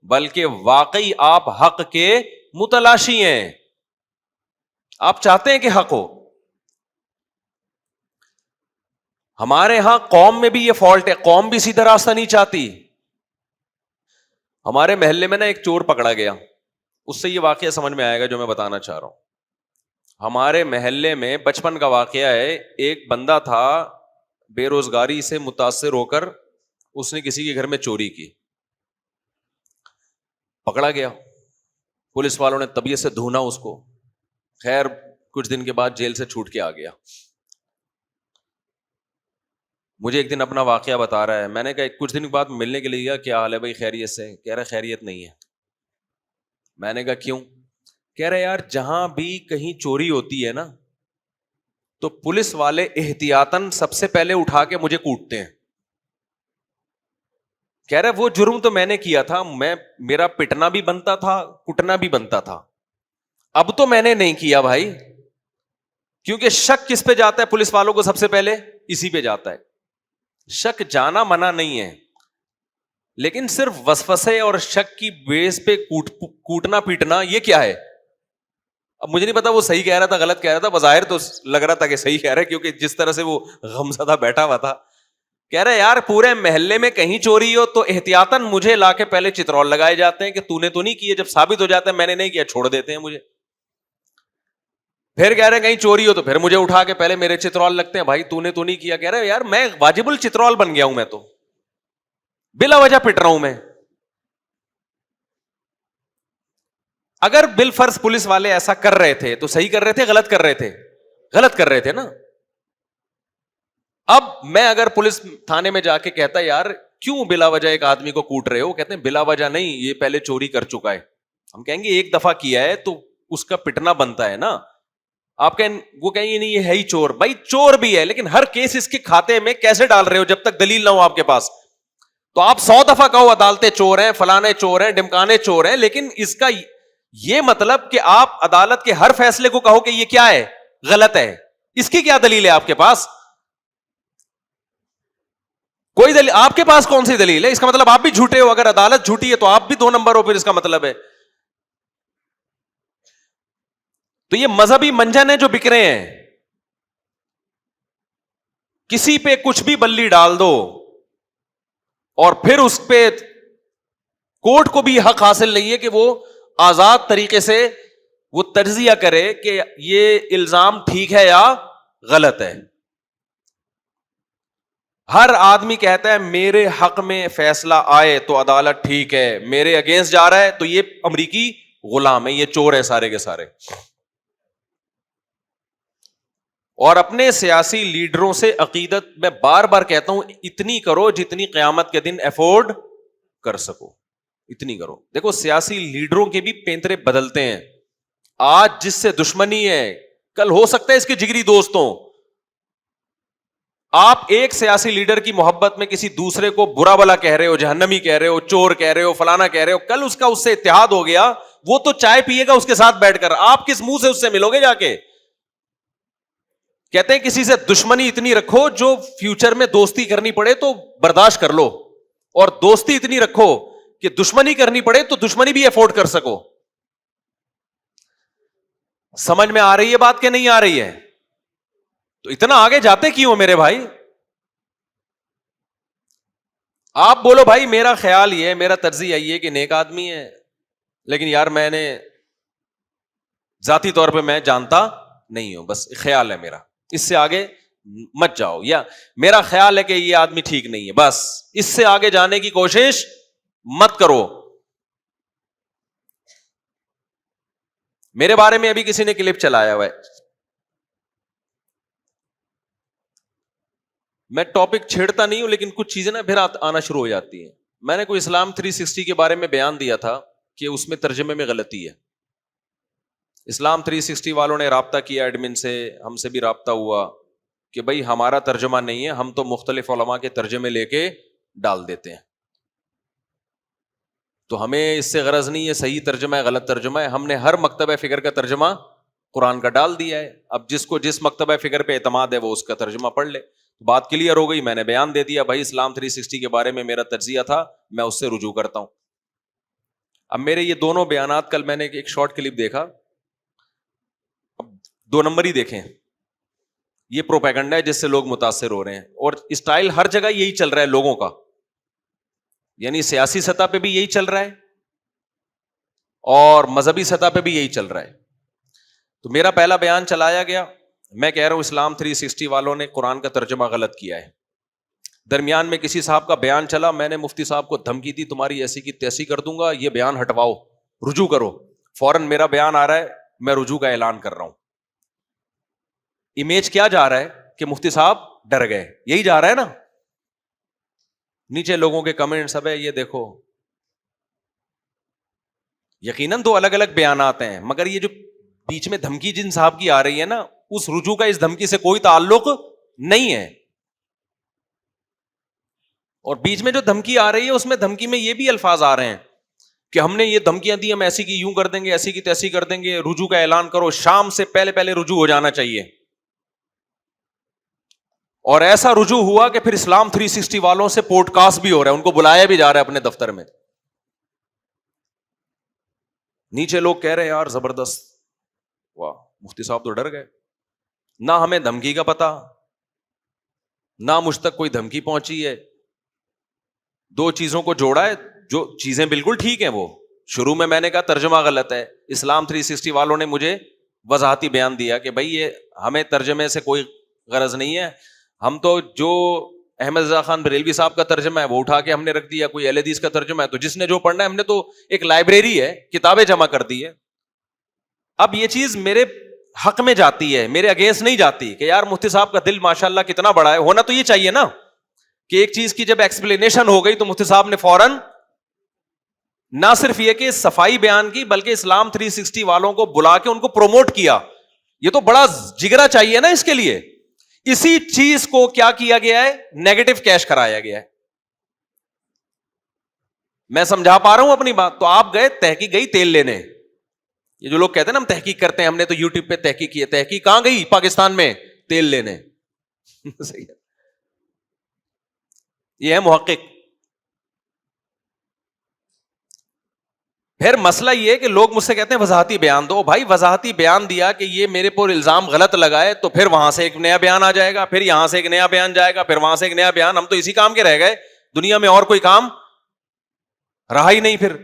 بلکہ واقعی آپ حق کے متلاشی ہیں. آپ چاہتے ہیں کہ حق ہو. ہمارے ہاں قوم میں بھی یہ فالٹ ہے, قوم بھی سیدھا راستہ نہیں چاہتی. ہمارے محلے میں نا ایک چور پکڑا گیا, اس سے یہ واقعہ سمجھ میں آئے گا جو میں بتانا چاہ رہا ہوں. ہمارے محلے میں بچپن کا واقعہ ہے, ایک بندہ تھا بے روزگاری سے متاثر ہو کر اس نے کسی کے گھر میں چوری کی, پکڑا گیا, پولیس والوں نے طبیعت سے دھونا اس کو, خیر کچھ دن کے بعد جیل سے چھوٹ کے آ گیا. مجھے ایک دن اپنا واقعہ بتا رہا ہے, میں نے کہا کچھ دن کے بعد ملنے کے لیے گیا, کیا حال ہے بھائی خیریت سے؟ کہہ رہا خیریت نہیں ہے. میں نے کہا کیوں؟ کہہ رہے یار جہاں بھی کہیں چوری ہوتی ہے نا تو پولیس والے احتیاطاً سب سے پہلے اٹھا کے مجھے کوٹتے ہیں. کہہ رہے وہ جرم تو میں نے کیا تھا, میرا پٹنا بھی بنتا تھا, کٹنا بھی بنتا تھا, اب تو میں نے نہیں کیا بھائی, کیونکہ شک کس پہ جاتا ہے پولیس والوں کو؟ سب سے پہلے اسی پہ جاتا ہے. شک جانا منع نہیں ہے, لیکن صرف وسوسے اور شک کی بیس پہ کوٹنا پیٹنا یہ کیا ہے؟ اب مجھے نہیں پتا وہ صحیح کہہ رہا تھا غلط کہہ رہا تھا, بظاہر تو لگ رہا تھا کہ صحیح کہہ رہا ہے کیونکہ جس طرح سے وہ غمزدہ بیٹھا ہوا تھا. کہہ رہے یار پورے محلے میں کہیں چوری ہو تو احتیاطاً مجھے لا کے پہلے چترول لگائے جاتے ہیں کہ تو نے تو نہیں کیے, جب ثابت ہو جاتا ہے میں نے نہیں کیا چھوڑ دیتے ہیں مجھے. پھر کہہ رہے کہیں چوری ہو تو پھر مجھے اٹھا کے پہلے میرے چترول لگتے ہیں, بھائی تو نے تو نہیں کیا. کہہ رہے یار میں واجب الچترول بن گیا ہوں, میں تو بلا وجہ پٹ رہا ہوں میں. اگر بالفرض پولیس والے ایسا کر رہے تھے تو صحیح کر رہے تھے غلط کر رہے تھے؟ غلط کر رہے تھے نا. اب میں اگر پولیس تھانے میں جا کے کہتا یار کیوں بلا وجہ ایک آدمی کو کوٹ رہے ہو, کہتے ہیں بلا وجہ نہیں, یہ پہلے چوری کر چکا ہے. ہم کہیں گے ایک دفعہ کیا ہے تو اس کا پٹنا بنتا ہے نا. آپ کہیں وہ کہیں نہیں یہ ہے ہی چور, بھائی چور بھی ہے لیکن ہر کیس اس کے کھاتے میں کیسے ڈال رہے ہو جب تک دلیل نہ ہو آپ کے پاس. تو آپ 100 دفعہ کہو عدالتیں چور ہیں, فلانے چور ہیں, ڈمکانے چور ہیں, لیکن اس کا یہ مطلب کہ آپ عدالت کے ہر فیصلے کو کہو کہ یہ کیا ہے؟ غلط ہے. اس کی کیا دلیل ہے آپ کے پاس؟ کوئی دلیل آپ کے پاس کون سی دلیل ہے؟ اس کا مطلب آپ بھی جھوٹے ہو. اگر عدالت جھوٹی ہے تو آپ بھی 2 نمبر ہو, پھر اس کا مطلب ہے. تو یہ مذہبی منجن ہے جو بک رہے ہیں, کسی پہ کچھ بھی بلی ڈال دو اور پھر اس پہ کورٹ کو بھی حق حاصل نہیں ہے کہ وہ آزاد طریقے سے وہ تجزیہ کرے کہ یہ الزام ٹھیک ہے یا غلط ہے. ہر آدمی کہتا ہے میرے حق میں فیصلہ آئے تو عدالت ٹھیک ہے, میرے اگینسٹ جا رہا ہے تو یہ امریکی غلام ہے, یہ چور ہے سارے کے سارے. اور اپنے سیاسی لیڈروں سے عقیدت میں بار بار کہتا ہوں اتنی کرو جتنی قیامت کے دن افورڈ کر سکو, اتنی کرو. دیکھو سیاسی لیڈروں کے بھی پینترے بدلتے ہیں. آج جس سے دشمنی ہے کل ہو سکتا ہے اس کے جگری دوستوں. آپ ایک سیاسی لیڈر کی محبت میں کسی دوسرے کو برا بلا کہہ رہے ہو, جہنمی کہہ رہے ہو, چور کہہ رہے ہو, فلانا کہہ رہے ہو, کل اس کا اس سے اتحاد ہو گیا, وہ تو چائے پیے گا اس کے ساتھ بیٹھ کر, آپ کس منہ سے اس سے ملو گے جا کے؟ کہتے ہیں کسی سے دشمنی اتنی رکھو جو فیوچر میں دوستی کرنی پڑے تو برداشت کر لو, اور دوستی اتنی رکھو کہ دشمنی کرنی پڑے تو دشمنی بھی افورڈ کر سکو. سمجھ میں آ رہی ہے بات کہ نہیں آ رہی ہے؟ تو اتنا آگے جاتے کیوں میرے بھائی؟ آپ بولو بھائی میرا خیال یہ ہے, میرا تجزیہ یہ کہ نیک آدمی ہے, لیکن یار میں نے ذاتی طور پہ میں جانتا نہیں ہوں, بس خیال ہے میرا, اس سے آگے مت جاؤ. یا میرا خیال ہے کہ یہ آدمی ٹھیک نہیں ہے, بس اس سے آگے جانے کی کوشش مت کرو. میرے بارے میں ابھی کسی نے کلپ چلایا ہوا ہے, میں ٹاپک چھیڑتا نہیں ہوں لیکن کچھ چیزیں نا پھر آنا شروع ہو جاتی ہیں. میں نے کوئی اسلام 360 کے بارے میں بیان دیا تھا کہ اس میں ترجمے میں غلطی ہے. اسلام 360 والوں نے رابطہ کیا ایڈمن سے, ہم سے بھی رابطہ ہوا کہ بھائی ہمارا ترجمہ نہیں ہے, ہم تو مختلف علماء کے ترجمے لے کے ڈال دیتے ہیں. تو ہمیں اس سے غرض نہیں ہے صحیح ترجمہ ہے غلط ترجمہ ہے, ہم نے ہر مکتبہ فکر کا ترجمہ قرآن کا ڈال دیا ہے. اب جس کو جس مکتبہ فکر پہ اعتماد ہے وہ اس کا ترجمہ پڑھ لے. بات کلیئر ہو گئی, میں نے بیان دے دیا بھائی اسلام 360 کے بارے میں میرا تجزیہ تھا, میں اس سے رجوع کرتا ہوں. اب میرے یہ دونوں بیانات, کل میں نے ایک شارٹ کلپ دیکھا, اب 2 نمبر ہی دیکھیں, یہ پروپیگنڈا ہے جس سے لوگ متاثر ہو رہے ہیں, اور اسٹائل ہر جگہ یہی چل رہا ہے لوگوں کا, یعنی سیاسی سطح پہ بھی یہی چل رہا ہے اور مذہبی سطح پہ بھی یہی چل رہا ہے. تو میرا پہلا بیان چلایا گیا, میں کہہ رہا ہوں اسلام 360 والوں نے قرآن کا ترجمہ غلط کیا ہے. درمیان میں کسی صاحب کا بیان چلا, میں نے مفتی صاحب کو دھمکی دی تمہاری ایسی کی تیسی کر دوں گا, یہ بیان ہٹواؤ, رجوع کرو. فوراً میرا بیان آ رہا ہے, میں رجوع کا اعلان کر رہا ہوں. امیج کیا جا رہا ہے کہ مفتی صاحب ڈر گئے, یہی جا رہا ہے نا. نیچے لوگوں کے کمنٹ سب ہے, یہ دیکھو یقیناً 2 الگ الگ بیانات ہیں, مگر یہ جو بیچ میں دھمکی جن صاحب کی آ رہی ہے نا, اس رجوع کا اس دھمکی سے کوئی تعلق نہیں ہے. اور بیچ میں جو دھمکی آ رہی ہے اس میں دھمکی میں یہ بھی الفاظ آ رہے ہیں کہ ہم نے یہ دھمکیاں دی, ہم ایسی کی یوں کر دیں گے, ایسی کی تیسی کر دیں گے, رجوع کا اعلان کرو, شام سے پہلے پہلے رجوع ہو جانا چاہیے. اور ایسا رجوع ہوا کہ پھر اسلام 360 والوں سے پوڈ کاسٹ بھی ہو رہا ہے, ان کو بلایا بھی جا رہا ہے اپنے دفتر میں. نیچے لوگ کہہ رہے ہیں یار زبردست, واہ مفتی صاحب تو ڈر گئے, نہ ہمیں دھمکی کا پتا, نہ مجھ تک کوئی دھمکی پہنچی ہے. 2 چیزوں کو جوڑا ہے, جو چیزیں بالکل ٹھیک ہیں, وہ شروع میں نے کہا ترجمہ غلط ہے, اسلام 360 والوں نے مجھے وضاحتی بیان دیا کہ بھائی یہ ہمیں ترجمے سے کوئی غرض نہیں ہے, ہم تو جو احمد رضا خان بریلوی صاحب کا ترجمہ ہے وہ اٹھا کے ہم نے رکھ دیا, کوئی اہل حدیث کا ترجمہ ہے تو جس نے جو پڑھنا ہے, ہم نے تو ایک لائبریری ہے, کتابیں جمع کر دی ہے. اب یہ چیز میرے حق میں جاتی ہے, میرے اگینسٹ نہیں جاتی کہ یار مفتی صاحب کا دل ماشاءاللہ کتنا بڑا ہے. ہونا تو یہ چاہیے نا کہ ایک چیز کی جب ایکسپلینیشن ہو گئی تو مفتی صاحب نے فوراً نہ صرف یہ کہ صفائی بیان کی, بلکہ اسلام 360 والوں کو بلا کے ان کو پروموٹ کیا. یہ تو بڑا جگرا چاہیے نا اس کے لیے. اسی چیز کو کیا کیا گیا ہے, نیگیٹو کیش کرایا گیا ہے. میں سمجھا پا رہا ہوں اپنی بات. تو آپ گئے تحقیق گئی تیل لینے, یہ جو لوگ کہتے ہیں نا ہم تحقیق کرتے ہیں, ہم نے تو یوٹیوب پہ تحقیق کی ہے, تحقیق کہاں گئی, پاکستان میں تیل لینے. صحیح ہے, یہ ہے محقق. پھر مسئلہ یہ کہ لوگ مجھ سے کہتے ہیں وضاحتی بیان دو. بھائی وضاحتی بیان دیا کہ یہ میرے پر الزام غلط لگائے, تو پھر وہاں سے ایک نیا بیان آ جائے گا, پھر یہاں سے ایک نیا بیان جائے گا, پھر وہاں سے ایک نیا بیان. ہم تو اسی کام کے رہ گئے, دنیا میں اور کوئی کام رہا ہی نہیں پھر.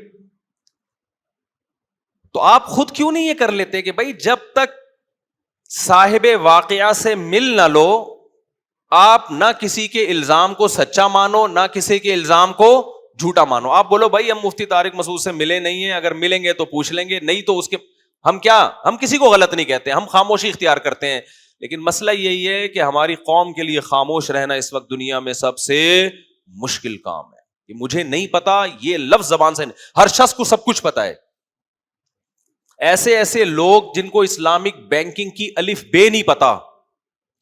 تو آپ خود کیوں نہیں یہ کر لیتے کہ بھائی جب تک صاحب واقعہ سے مل نہ لو, آپ نہ کسی کے الزام کو سچا مانو, نہ کسی کے الزام کو جھوٹا مانو. آپ بولو بھائی ہم مفتی طارق مسعود سے ملے نہیں ہیں, اگر ملیں گے تو پوچھ لیں گے, نہیں تو اس کے ہم کسی کو غلط نہیں کہتے, ہم خاموشی اختیار کرتے ہیں. لیکن مسئلہ یہی ہے کہ ہماری قوم کے لیے خاموش رہنا اس وقت دنیا میں سب سے مشکل کام ہے. کہ مجھے نہیں پتا, یہ لفظ زبان سے نہیں, ہر شخص کو سب کچھ پتا ہے. ایسے ایسے لوگ جن کو اسلامک بینکنگ کی الف بے نہیں پتا,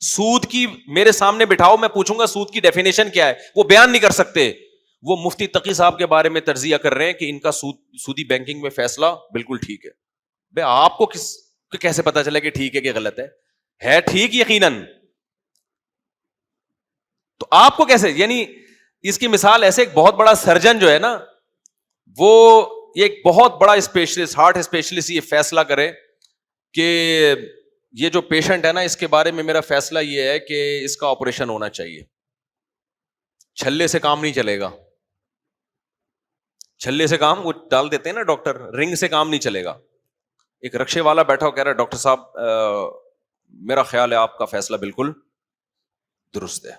سود کی میرے سامنے بٹھاؤ, میں پوچھوں گا سود کی ڈیفینیشن کیا ہے, وہ بیان نہیں کر سکتے. وہ مفتی تقی صاحب کے بارے میں تجزیہ کر رہے ہیں کہ ان کا سودی بینکنگ میں فیصلہ بالکل ٹھیک ہے. بھائی آپ کو کیسے پتا چلے کہ ٹھیک ہے کہ غلط ہے ٹھیک یقیناً. تو آپ کو کیسے, یعنی اس کی مثال ایسے ایک بہت بڑا سرجن جو ہے نا, وہ ایک بہت بڑا اسپیشلسٹ, ہارٹ اسپیشلسٹ, یہ فیصلہ کرے کہ یہ جو پیشنٹ ہے نا اس کے بارے میں میرا فیصلہ یہ ہے کہ اس کا آپریشن ہونا چاہیے. چھلے سے کام نہیں چلے گا, چھلے سے کام وہ ڈال دیتے ہیں نا ڈاکٹر, رنگ سے کام نہیں چلے گا. ایک رکشے والا بیٹھا ہو کہہ رہا ہے ڈاکٹر صاحب میرا خیال ہے آپ کا فیصلہ بالکل درست ہے.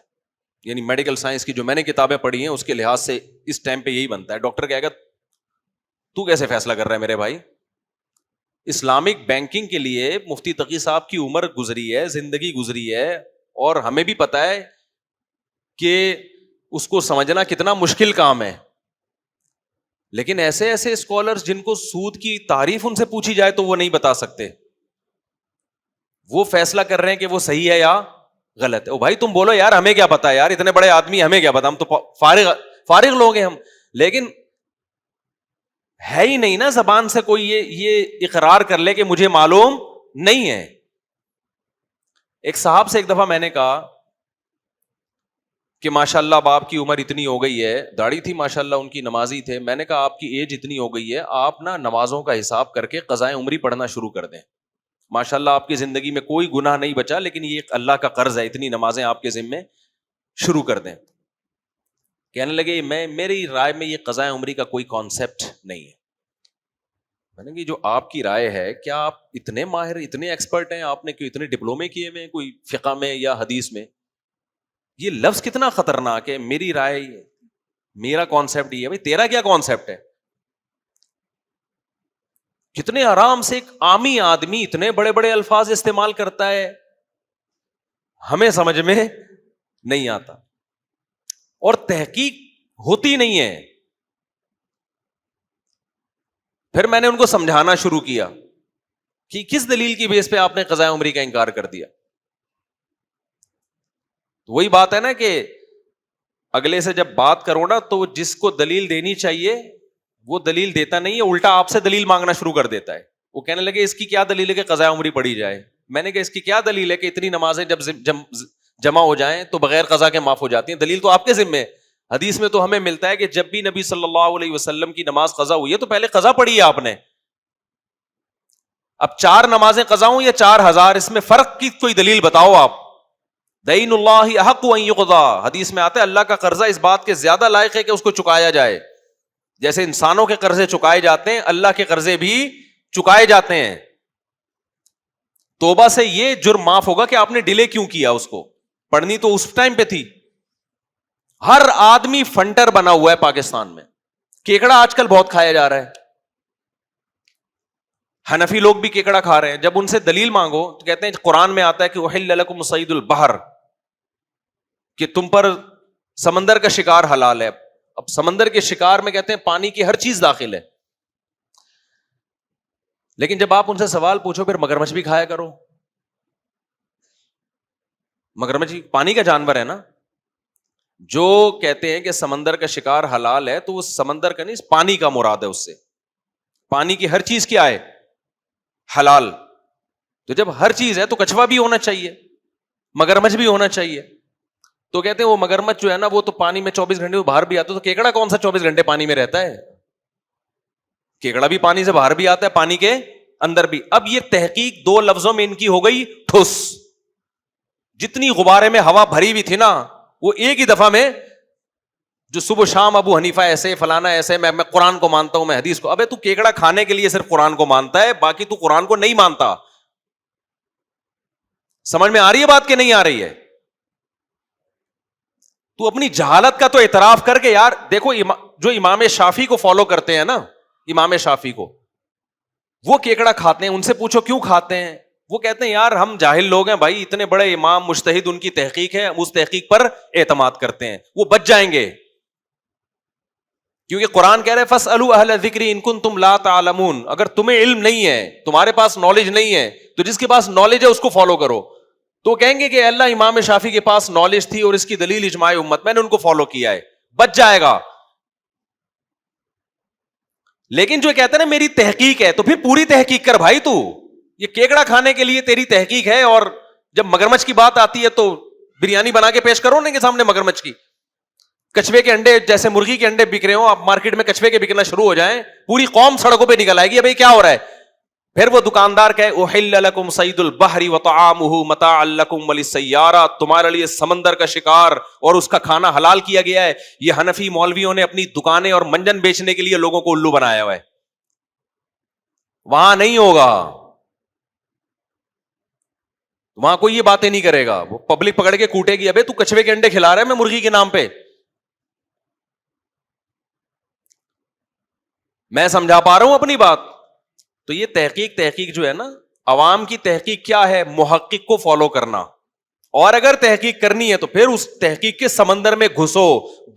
یعنی میڈیکل سائنس کی جو میں نے کتابیں پڑھی ہیں اس کے لحاظ سے اس ٹائم پہ یہی بنتا ہے. ڈاکٹر کہے گا تو کیسے فیصلہ کر رہا ہے میرے بھائی, اسلامک بینکنگ کے لیے مفتی تقی صاحب کی عمر گزری ہے, زندگی گزری ہے, اور ہمیں بھی پتا ہے کہ اس کو سمجھنا کتنا مشکل کام ہے. لیکن ایسے ایسے اسکالرز جن کو سود کی تعریف ان سے پوچھی جائے تو وہ نہیں بتا سکتے, وہ فیصلہ کر رہے ہیں کہ وہ صحیح ہے یا غلط ہے. او بھائی تم بولو یار ہمیں کیا پتا ہے, یار اتنے بڑے آدمی ہمیں کیا پتا, ہم تو فارغ لوگ ہیں ہم. لیکن ہے ہی نہیں نا زبان سے کوئی یہ اقرار کر لے کہ مجھے معلوم نہیں ہے. ایک صاحب سے ایک دفعہ میں نے کہا کہ ماشاء اللہ اب آپ کی عمر اتنی ہو گئی ہے, داڑھی تھی ماشاء اللہ ان کی, نمازی تھے. میں نے کہا آپ کی ایج اتنی ہو گئی ہے, آپ نا نمازوں کا حساب کر کے قضائے عمری پڑھنا شروع کر دیں. ماشاء اللہ آپ کی زندگی میں کوئی گناہ نہیں بچا, لیکن یہ اللہ کا قرض ہے, اتنی نمازیں آپ کے ذمے شروع کر دیں. کہنے لگے میری رائے میں یہ قضائے عمری کا کوئی کانسیپٹ نہیں ہے. میں نے کہا جو آپ کی رائے ہے, کیا آپ اتنے ماہر اتنے ایکسپرٹ ہیں, آپ نے کیوں اتنے ڈپلومے کیے ہوئے ہیں کوئی فقہ میں یا حدیث میں؟ یہ لفظ کتنا خطرناک ہے, میری رائے, میرا کانسیپٹ یہ ہے. بھائی تیرا کیا کانسیپٹ ہے؟ کتنے آرام سے ایک عامی آدمی اتنے بڑے بڑے الفاظ استعمال کرتا ہے, ہمیں سمجھ میں نہیں آتا, اور تحقیق ہوتی نہیں ہے. پھر میں نے ان کو سمجھانا شروع کیا کہ کس دلیل کی بیس پہ آپ نے قضاء عمری کا انکار کر دیا. تو وہی بات ہے نا کہ اگلے سے جب بات کرو نا تو جس کو دلیل دینی چاہیے وہ دلیل دیتا نہیں ہے, الٹا آپ سے دلیل مانگنا شروع کر دیتا ہے. وہ کہنے لگے اس کی کیا دلیل ہے کہ قضاء عمری پڑھی جائے؟ میں نے کہا اس کی کیا دلیل ہے کہ اتنی نمازیں جب جمع ہو جائیں تو بغیر قضا کے معاف ہو جاتی ہیں؟ دلیل تو آپ کے ذمہ ہے. حدیث میں تو ہمیں ملتا ہے کہ جب بھی نبی صلی اللہ علیہ وسلم کی نماز قضا ہوئی ہے تو پہلے قضا پڑھی ہے آپ نے. اب 4 نمازیں قضا ہوں یا 4000, اس میں فرق کی کوئی دلیل بتاؤ آپ. دین اللہ احق ان یقضا, حدیث میں آتا ہے اللہ کا قرضہ اس بات کے زیادہ لائق ہے کہ اس کو چکایا جائے. جیسے انسانوں کے قرضے چکائے جاتے ہیں, اللہ کے قرضے بھی چکائے جاتے ہیں. توبہ سے یہ جرم معاف ہوگا کہ آپ نے ڈیلے کیوں کیا, اس کو پڑھنی تو اس ٹائم پہ تھی. ہر آدمی فنٹر بنا ہوا ہے پاکستان میں. کیکڑا آج کل بہت کھایا جا رہا ہے, حنفی لوگ بھی کیکڑا کھا رہے ہیں. جب ان سے دلیل مانگو تو کہتے ہیں قرآن میں آتا ہے کہ احل لکم صید البحر, کہ تم پر سمندر کا شکار حلال ہے. اب سمندر کے شکار میں کہتے ہیں پانی کی ہر چیز داخل ہے. لیکن جب آپ ان سے سوال پوچھو پھر مگرمچھ بھی کھایا کرو. مگرمچھ پانی کا جانور ہے نا. جو کہتے ہیں کہ سمندر کا شکار حلال ہے تو وہ سمندر کا نہیں, پانی کا مراد ہے. اس سے پانی کی ہر چیز کیا ہے؟ حلال. تو جب ہر چیز ہے تو کچھوا بھی ہونا چاہیے, مگرمچھ بھی ہونا چاہیے. تو کہتے ہیں وہ مگرمچھ جو ہے نا وہ تو پانی میں 24 گھنٹے باہر بھی آتا ہے, تو کیکڑا کون سا 24 گھنٹے پانی میں رہتا ہے؟ کیکڑا بھی پانی سے باہر بھی آتا ہے, پانی کے اندر بھی. اب یہ تحقیق 2 لفظوں میں ان کی ہو گئی ٹھس. جتنی غبارے میں ہوا بھری ہوئی تھی نا وہ ایک ہی دفعہ میں, جو صبح شام ابو حنیفہ ایسے فلانا ایسے, میں قرآن کو مانتا ہوں, میں حدیث کو. ابے تو کیکڑا کھانے کے لیے صرف قرآن کو مانتا ہے, باقی تو قرآن کو نہیں مانتا. سمجھ میں آ رہی ہے بات کہ نہیں آ رہی ہے؟ تو اپنی جہالت کا تو اعتراف کر کے یار دیکھو, جو امام شافعی کو فالو کرتے ہیں نا, امام شافعی کو, وہ کیکڑا کھاتے ہیں. ان سے پوچھو کیوں کھاتے ہیں, وہ کہتے ہیں یار ہم جاہل لوگ ہیں بھائی, اتنے بڑے امام مجتہد ان کی تحقیق ہے, ہم اس تحقیق پر اعتماد کرتے ہیں, وہ بچ جائیں گے. کیونکہ قرآن کہہ رہے فاسألوا اہل الذکر ان کنتم لا تعلمون, اگر تمہیں علم نہیں ہے, تمہارے پاس نالج نہیں ہے, تو جس کے پاس نالج ہے اس کو فالو کرو. تو کہیں گے کہ اللہ امام شافعی کے پاس نالج تھی اور اس کی دلیل اجماع امت, میں نے ان کو فالو کیا ہے, بچ جائے گا. لیکن جو کہتے ہیں نا میری تحقیق ہے, تو پھر پوری تحقیق کر بھائی. تو یہ کیکڑا کھانے کے لیے تیری تحقیق ہے, اور جب مگرمچھ کی بات آتی ہے تو بریانی بنا کے پیش کرو نا کے سامنے مگرمچھ کی. کچھوے کے انڈے, جیسے مرغی کے انڈے بک رہے ہو, آپ مارکیٹ میں کچھوے کے بکنا شروع ہو جائیں, پوری قوم سڑکوں پہ نکل آئے گی, ابھی کیا ہو رہا ہے. پھر وہ دکاندار کہے احل لکم صید البحر وطعامہ متاعا لکم وللسیارہ, تمہارے لیے سمندر کا شکار اور اس کا کھانا حلال کیا گیا ہے. یہ حنفی مولویوں نے اپنی دکانیں اور منجن بیچنے کے لیے لوگوں کو الو بنایا ہوا ہے. وہاں نہیں ہوگا, وہاں کوئی یہ باتیں نہیں کرے گا. وہ پبلک پکڑ کے کوٹے گی, ابے تو کچھوے کے انڈے کھلا رہا ہے میں مرغی کے نام پہ. میں سمجھا پا رہا ہوں اپنی بات؟ تو یہ تحقیق جو ہے نا, عوام کی تحقیق کیا ہے؟ محقق کو فالو کرنا. اور اگر تحقیق کرنی ہے تو پھر اس تحقیق کے سمندر میں گھسو,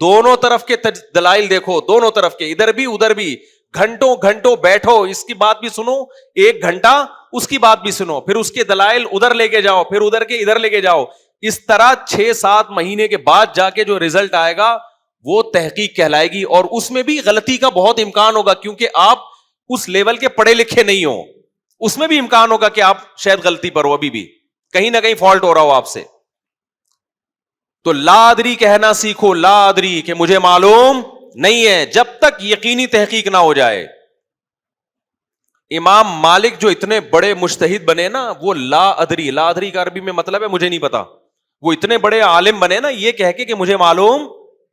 دونوں طرف کے دلائل دیکھو, دونوں طرف کے, ادھر بھی ادھر بھی, گھنٹوں گھنٹوں بیٹھو, اس کی بات بھی سنو, 1 گھنٹہ اس کی بات بھی سنو, پھر اس کے دلائل ادھر لے کے جاؤ, پھر ادھر کے ادھر لے کے جاؤ. اس طرح 6-7 مہینے کے بعد جا کے جو رزلٹ آئے گا وہ تحقیق کہلائے گی, اور اس میں بھی غلطی کا بہت امکان ہوگا, کیونکہ آپ اس لیول کے پڑھے لکھے نہیں ہو, اس میں بھی امکان ہوگا کہ آپ شاید غلطی پر ہو, ابھی بھی کہیں نہ کہیں فالٹ ہو رہا ہو آپ سے. تو لا ادری کہنا سیکھو, لا ادری کہ مجھے معلوم نہیں ہے, جب تک یقینی تحقیق نہ ہو جائے. امام مالک جو اتنے بڑے مجتہد بنے نا, وہ لا ادری, لا ادری کا عربی میں مطلب ہے مجھے نہیں پتا, وہ اتنے بڑے عالم بنے نا یہ کہہ کے کہ مجھے معلوم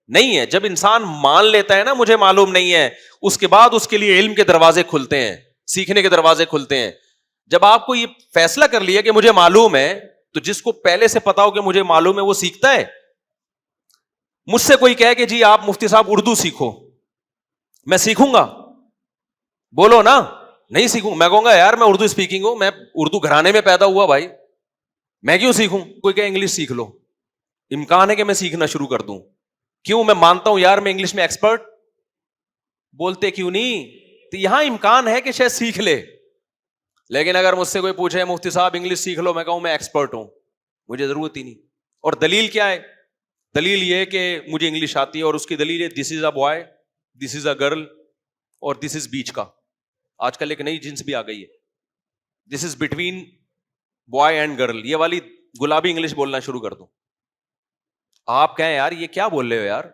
نہیں ہے. جب انسان مان لیتا ہے نا مجھے معلوم نہیں ہے, اس کے بعد اس کے لیے علم کے دروازے کھلتے ہیں, سیکھنے کے دروازے کھلتے ہیں. جب آپ کو یہ فیصلہ کر لیا کہ مجھے معلوم ہے, تو جس کو پہلے سے پتا ہو کہ مجھے معلوم ہے وہ سیکھتا ہے. مجھ سے کوئی کہے کہ جی آپ مفتی صاحب اردو سیکھو, میں سیکھوں گا؟ بولو نا, نہیں سیکھوں. میں کہوں گا یار میں اردو اسپیکنگ ہوں, میں اردو گھرانے میں پیدا ہوا بھائی, میں کیوں سیکھوں؟ کوئی کہ انگلش سیکھ لو, امکان ہے کہ میں سیکھنا شروع کر دوں. کیوں؟ میں مانتا ہوں یار میں انگلش میں ایکسپرٹ. بولتے کیوں نہیں؟ تو یہاں امکان ہے کہ شاید سیکھ لے. لیکن اگر مجھ سے کوئی پوچھے مفتی صاحب انگلش سیکھ لو, میں کہوں میں ایکسپرٹ ہوں, مجھے ضرورت ہی نہیں. اور دلیل کیا ہے؟ دلیل یہ کہ مجھے انگلش آتی ہے, اور اس کی دلیل ہے this is a boy, this is a girl, اور دس از بیچ کا. آج کل ایک نئی جنس بھی آ گئی ہے, this is between boy and girl. یہ والی گلابی انگلش بولنا شروع کر دو. آپ کہیں یار یہ کیا بول رہے ہو یار,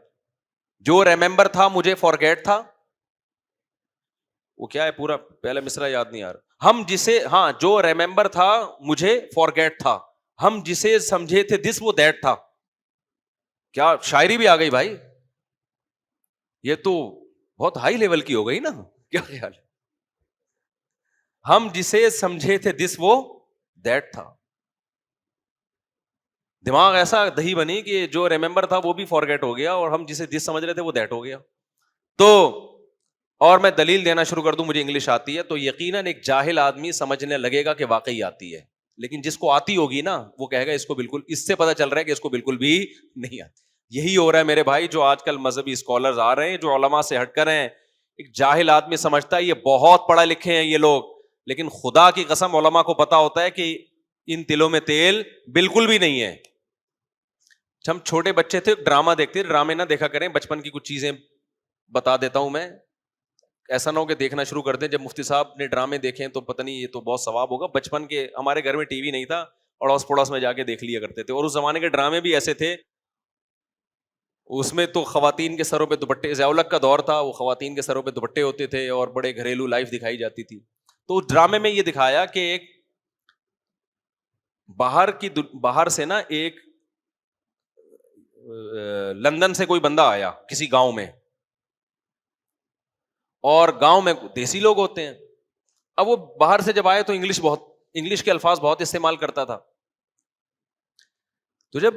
جو ریممبر تھا مجھے فارگیٹ تھا, وہ کیا ہے پورا پہلا مصرع یاد نہیں آ رہا. ہم جسے, ہاں جو ریممبر تھا مجھے فارگیٹ تھا, ہم جسے سمجھے تھے دس وہ دیٹ تھا. کیا شاعری بھی آ گئی بھائی, یہ تو بہت ہائی لیول کی ہو گئی نا. کیا خیال ہے؟ ہم جسے سمجھے تھے دس وہ دیٹ تھا. دماغ ایسا دہی بنی کہ جو ریممبر تھا وہ بھی فارگیٹ ہو گیا, اور ہم جسے دس سمجھ رہے تھے وہ دیٹ ہو گیا. تو اور میں دلیل دینا شروع کر دوں مجھے انگلش آتی ہے, تو یقیناً ایک جاہل آدمی سمجھنے لگے گا کہ واقعی آتی ہے. لیکن جس کو آتی ہوگی نا وہ کہے گا اس کو بالکل, اس سے پتہ چل رہا ہے کہ اس کو بالکل بھی نہیں آتی. یہی ہو رہا ہے میرے بھائی, جو آج کل مذہبی اسکالرز آ رہے ہیں جو علماء سے ہٹ کر ہیں. ایک جاہل آدمی سمجھتا ہے یہ بہت پڑھا لکھے ہیں یہ لوگ, لیکن خدا کی قسم علماء کو پتا ہوتا ہے کہ ان تلوں میں تیل بالکل بھی نہیں ہے. ہم چھوٹے بچے تھے, ڈرامہ دیکھتے, ڈرامے نہ دیکھا کریں, بچپن کی کچھ چیزیں بتا دیتا ہوں میں, ایسا نہ ہو کہ دیکھنا شروع کر دیں جب مفتی صاحب نے ڈرامے دیکھیں تو پتہ نہیں یہ تو بہت ثواب ہوگا. بچپن کے ہمارے گھر میں ٹی وی نہیں تھا, اڑوس پڑوس میں جا کے دیکھ لیا کرتے تھے, اور اس زمانے کے ڈرامے بھی ایسے تھے, اس میں تو خواتین کے سروں پہ دوپٹے, ضیاء الحق کا دور تھا, وہ خواتین کے سروں پہ دوپٹے ہوتے تھے اور بڑے گھریلو لائف دکھائی جاتی تھی. تو اس ڈرامے میں یہ دکھایا کہ ایک باہر سے نا ایک لندن سے کوئی بندہ آیا کسی گاؤں میں, اور گاؤں میں دیسی لوگ ہوتے ہیں. اب وہ باہر سے جب آئے تو انگلش کے الفاظ بہت استعمال کرتا تھا. تو جب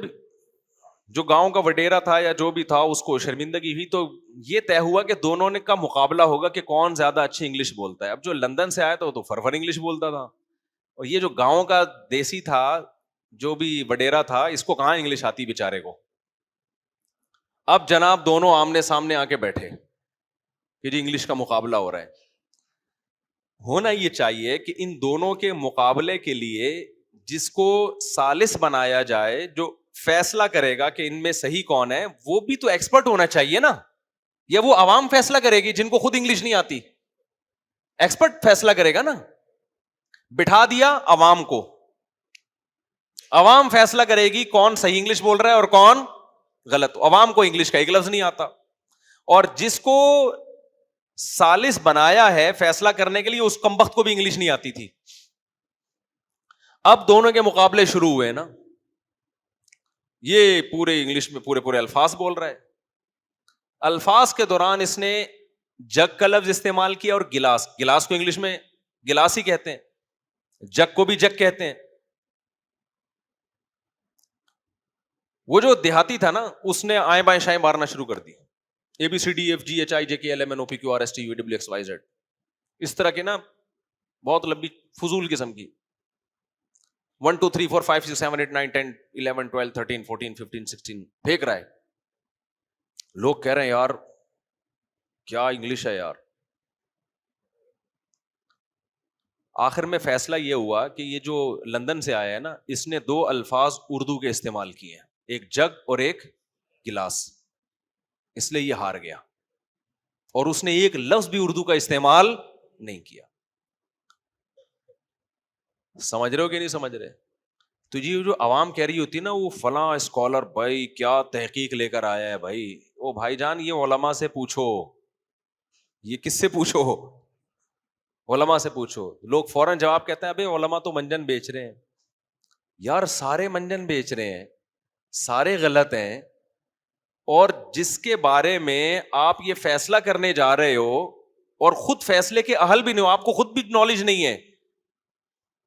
جو گاؤں کا وڈیرا تھا یا جو بھی تھا اس کو شرمندگی ہوئی, تو یہ طے ہوا کہ دونوں نے کا مقابلہ ہوگا کہ کون زیادہ اچھی انگلش بولتا ہے. اب جو لندن سے آیا تھا وہ تو فرفر انگلش بولتا تھا, اور یہ جو گاؤں کا دیسی تھا جو بھی وڈیرا تھا, اس کو کہاں انگلش آتی بیچارے کو. اب جناب دونوں آمنے سامنے آ کے بیٹھے کہ جی انگلش کا مقابلہ ہو رہا ہے. ہونا یہ چاہیے کہ ان دونوں کے مقابلے کے لیے جس کو ثالث بنایا جائے, جو فیصلہ کرے گا کہ ان میں صحیح کون ہے, وہ بھی تو ایکسپرٹ ہونا چاہیے نا. یا وہ عوام فیصلہ کرے گی جن کو خود انگلش نہیں آتی؟ ایکسپرٹ فیصلہ کرے گا نا. بٹھا دیا عوام کو, عوام فیصلہ کرے گی کون صحیح انگلش بول رہا ہے اور کون غلط. عوام کو انگلش کا ایک لفظ نہیں آتا, اور جس کو ثالث بنایا ہے فیصلہ کرنے کے لیے اس کمبخت کو بھی انگلش نہیں آتی تھی. اب دونوں کے مقابلے شروع ہوئے نا, یہ پورے انگلش میں پورے الفاظ بول رہا ہے. الفاظ کے دوران اس نے جگ کا لفظ استعمال کیا, اور گلاس کو انگلش میں گلاس ہی کہتے ہیں, جگ کو بھی جگ کہتے ہیں. وہ جو دیہاتی تھا نا اس نے آئیں بائیں شائیں مارنا شروع کر دی, ABCDFGHIJKLMNOPQRSTUVWXYZ, اس طرح کے نا بہت لمبی فضول قسم کی 1 2 3 4 5 6 7 8 9 10 11 12 13 14 15 16 پھینک رہا ہے. لوگ کہہ رہے ہیں یار کیا انگلش ہے یار. آخر میں فیصلہ یہ ہوا کہ یہ جو لندن سے آیا ہے نا, اس نے 2 الفاظ اردو کے استعمال کیے ہیں, ایک جگ اور ایک گلاس. اس لیے یہ ہار گیا اور اس نے ایک لفظ بھی اردو کا استعمال نہیں کیا. سمجھ رہے ہو کہ نہیں سمجھ رہے؟ تو یہ جو عوام کہہ رہی ہوتی ہے نا وہ فلاں اسکالر بھائی کیا تحقیق لے کر آیا ہے بھائی، او بھائی جان یہ علماء سے پوچھو. یہ کس سے پوچھو؟ علماء سے پوچھو. لوگ فوراً جواب کہتے ہیں ابے علماء تو منجن بیچ رہے ہیں. یار سارے منجن بیچ رہے ہیں، سارے غلط ہیں، اور جس کے بارے میں آپ یہ فیصلہ کرنے جا رہے ہو اور خود فیصلے کے اہل بھی نہیں ہو، آپ کو خود بھی نالج نہیں ہے،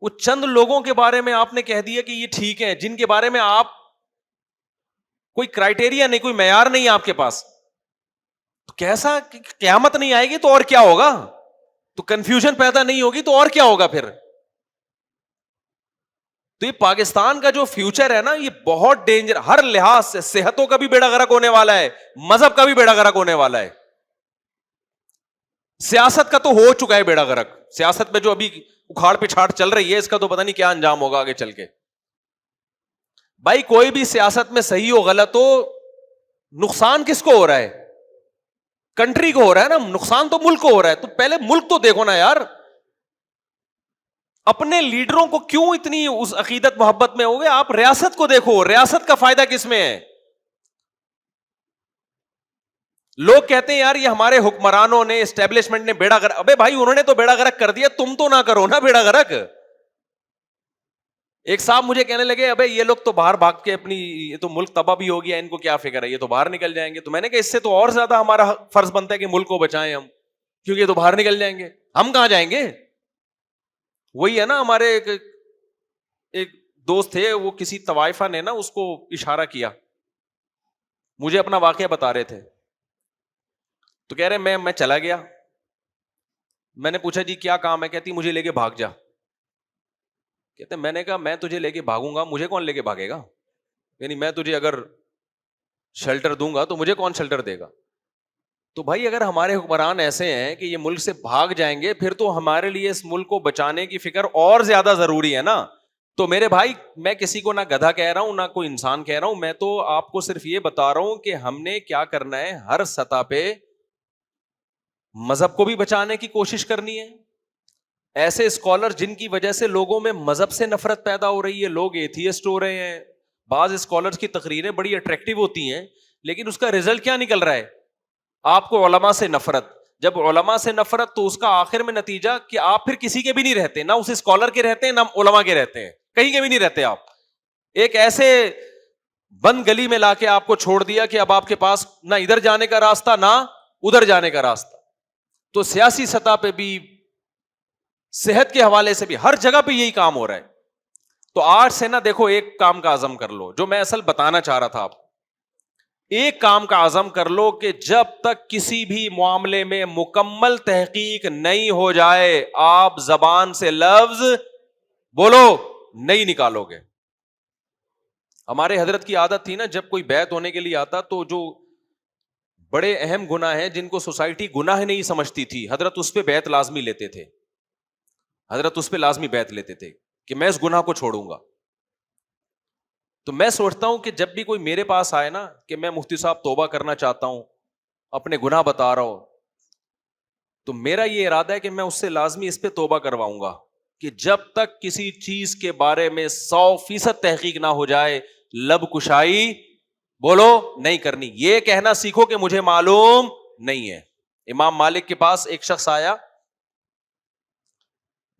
وہ چند لوگوں کے بارے میں آپ نے کہہ دیا کہ یہ ٹھیک ہے، جن کے بارے میں آپ کوئی کرائٹیریا نہیں، کوئی معیار نہیں آپ کے پاس. تو کیسا قیامت نہیں آئے گی تو اور کیا ہوگا؟ تو کنفیوژن پیدا نہیں ہوگی تو اور کیا ہوگا پھر؟ تو یہ پاکستان کا جو فیوچر ہے نا یہ بہت ڈینجر، ہر لحاظ سے، صحتوں کا بھی بیڑا غرق ہونے والا ہے، مذہب کا بھی بیڑا غرق ہونے والا ہے، سیاست کا تو ہو چکا ہے بیڑا غرق. سیاست میں جو ابھی اکھاڑ پچھاڑ چل رہی ہے اس کا تو پتہ نہیں کیا انجام ہوگا آگے چل کے. بھائی کوئی بھی سیاست میں صحیح ہو غلط ہو، نقصان کس کو ہو رہا ہے؟ کنٹری کو ہو رہا ہے نا، نقصان تو ملک کو ہو رہا ہے. تو پہلے ملک تو دیکھو نا یار، اپنے لیڈروں کو کیوں اتنی اس عقیدت محبت میں ہو گئے؟ آپ ریاست کو دیکھو، ریاست کا فائدہ کس میں ہے؟ لوگ کہتے ہیں یار یہ ہمارے حکمرانوں نے، اسٹیبلشمنٹ نے بیڑا غرق. ابے بھائی انہوں نے تو بیڑا غرق کر دیا، تم تو نہ کرو نا بیڑا غرق. ایک صاحب مجھے کہنے لگے ابے یہ لوگ تو باہر بھاگ کے اپنی، یہ تو ملک تباہ بھی ہو گیا، ان کو کیا فکر ہے، یہ تو باہر نکل جائیں گے. تو میں نے کہا اس سے تو اور زیادہ ہمارا فرض بنتا ہے کہ ملک کو بچائیں ہم، کیونکہ یہ تو باہر نکل جائیں گے، ہم کہاں جائیں گے؟ وہی ہے نا، ہمارے ایک دوست تھے، وہ کسی طوائفہ نے نا اس کو اشارہ کیا، مجھے اپنا واقعہ بتا رہے تھے. تو کہہ رہے میں چلا گیا. میں نے پوچھا جی کیا کام ہے؟ کہتی مجھے لے کے بھاگ جا. کہتے میں نے کہا میں تجھے لے کے بھاگوں گا، مجھے کون لے کے بھاگے گا؟ یعنی میں تجھے اگر شیلٹر دوں گا تو مجھے کون شیلٹر دے گا؟ تو بھائی اگر ہمارے حکمران ایسے ہیں کہ یہ ملک سے بھاگ جائیں گے، پھر تو ہمارے لیے اس ملک کو بچانے کی فکر اور زیادہ ضروری ہے نا. تو میرے بھائی میں کسی کو نہ گدھا کہہ رہا ہوں نہ کوئی انسان کہہ رہا ہوں، میں تو آپ کو صرف یہ بتا رہا ہوں کہ ہم نے کیا کرنا ہے، ہر سطح پہ مذہب کو بھی بچانے کی کوشش کرنی ہے. ایسے اسکالر جن کی وجہ سے لوگوں میں مذہب سے نفرت پیدا ہو رہی ہے، لوگ ایتھیسٹ ہو رہے ہیں. بعض اسکالرز کی تقریریں بڑی اٹریکٹیو ہوتی ہیں لیکن اس کا رزلٹ کیا نکل رہا ہے؟ آپ کو علماء سے نفرت. جب علماء سے نفرت تو اس کا آخر میں نتیجہ کہ آپ پھر کسی کے بھی نہیں رہتے، نہ اس اسکالر کے رہتے ہیں نہ علماء کے رہتے ہیں، کہیں کے بھی نہیں رہتے. آپ ایک ایسے بند گلی میں لا کے آپ کو چھوڑ دیا کہ اب آپ کے پاس نہ ادھر جانے کا راستہ نہ ادھر جانے کا راستہ. تو سیاسی سطح پہ بھی، صحت کے حوالے سے بھی، ہر جگہ پہ یہی کام ہو رہا ہے. تو آج سے نا دیکھو ایک کام کا عزم کر لو، جو میں اصل بتانا چاہ رہا تھا آپ، ایک کام کا عزم کر لو کہ جب تک کسی بھی معاملے میں مکمل تحقیق نہیں ہو جائے آپ زبان سے لفظ بولو نہیں نکالو گے. ہمارے حضرت کی عادت تھی نا، جب کوئی بیعت ہونے کے لیے آتا تو جو بڑے اہم گناہ ہیں جن کو سوسائٹی گناہ نہیں سمجھتی تھی، حضرت اس پہ بیعت لازمی لیتے تھے. حضرت اس پہ لازمی بیعت لیتے تھے کہ میں اس گناہ کو چھوڑوں گا. تو میں سوچتا ہوں کہ جب بھی کوئی میرے پاس آئے نا کہ میں مفتی صاحب توبہ کرنا چاہتا ہوں، اپنے گناہ بتا رہا ہوں، تو میرا یہ ارادہ ہے کہ میں اس سے لازمی اس پہ توبہ کرواؤں گا کہ جب تک کسی چیز کے بارے میں 100% تحقیق نہ ہو جائے لب کشائی بولو نہیں کرنی. یہ کہنا سیکھو کہ مجھے معلوم نہیں ہے. امام مالک کے پاس ایک شخص آیا،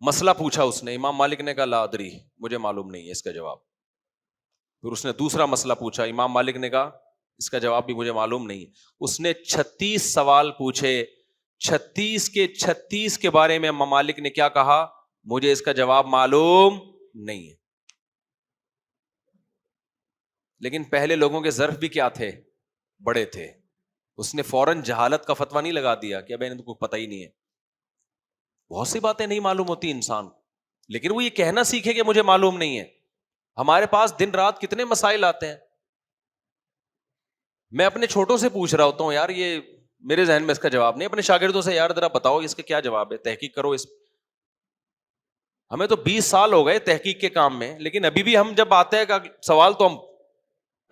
مسئلہ پوچھا اس نے، امام مالک نے کہا لا ادری، مجھے معلوم نہیں ہے اس کا جواب. پھر اس نے دوسرا مسئلہ پوچھا، امام مالک نے کہا اس کا جواب بھی مجھے معلوم نہیں. اس نے 36 سوال پوچھے، 36 کے 36 کے بارے میں امام مالک نے کیا کہا؟ مجھے اس کا جواب معلوم نہیں ہے. لیکن پہلے لوگوں کے ظرف بھی کیا تھے؟ بڑے تھے. اس نے فوراً جہالت کا فتویٰ نہیں لگا دیا کہ اب انہیں تو پتہ ہی نہیں ہے. بہت سی باتیں نہیں معلوم ہوتی انسان، لیکن وہ یہ کہنا سیکھے کہ مجھے معلوم نہیں ہے. ہمارے پاس دن رات کتنے مسائل آتے ہیں. میں اپنے چھوٹوں سے پوچھ رہا ہوتا ہوں یار یہ میرے ذہن میں اس کا جواب نہیں. اپنے شاگردوں سے یار ذرا بتاؤ اس کا کیا جواب ہے، تحقیق کرو اس. ہمیں تو 20 سال ہو گئے تحقیق کے کام میں، لیکن ابھی بھی ہم جب آتے ہیں سوال تو ہم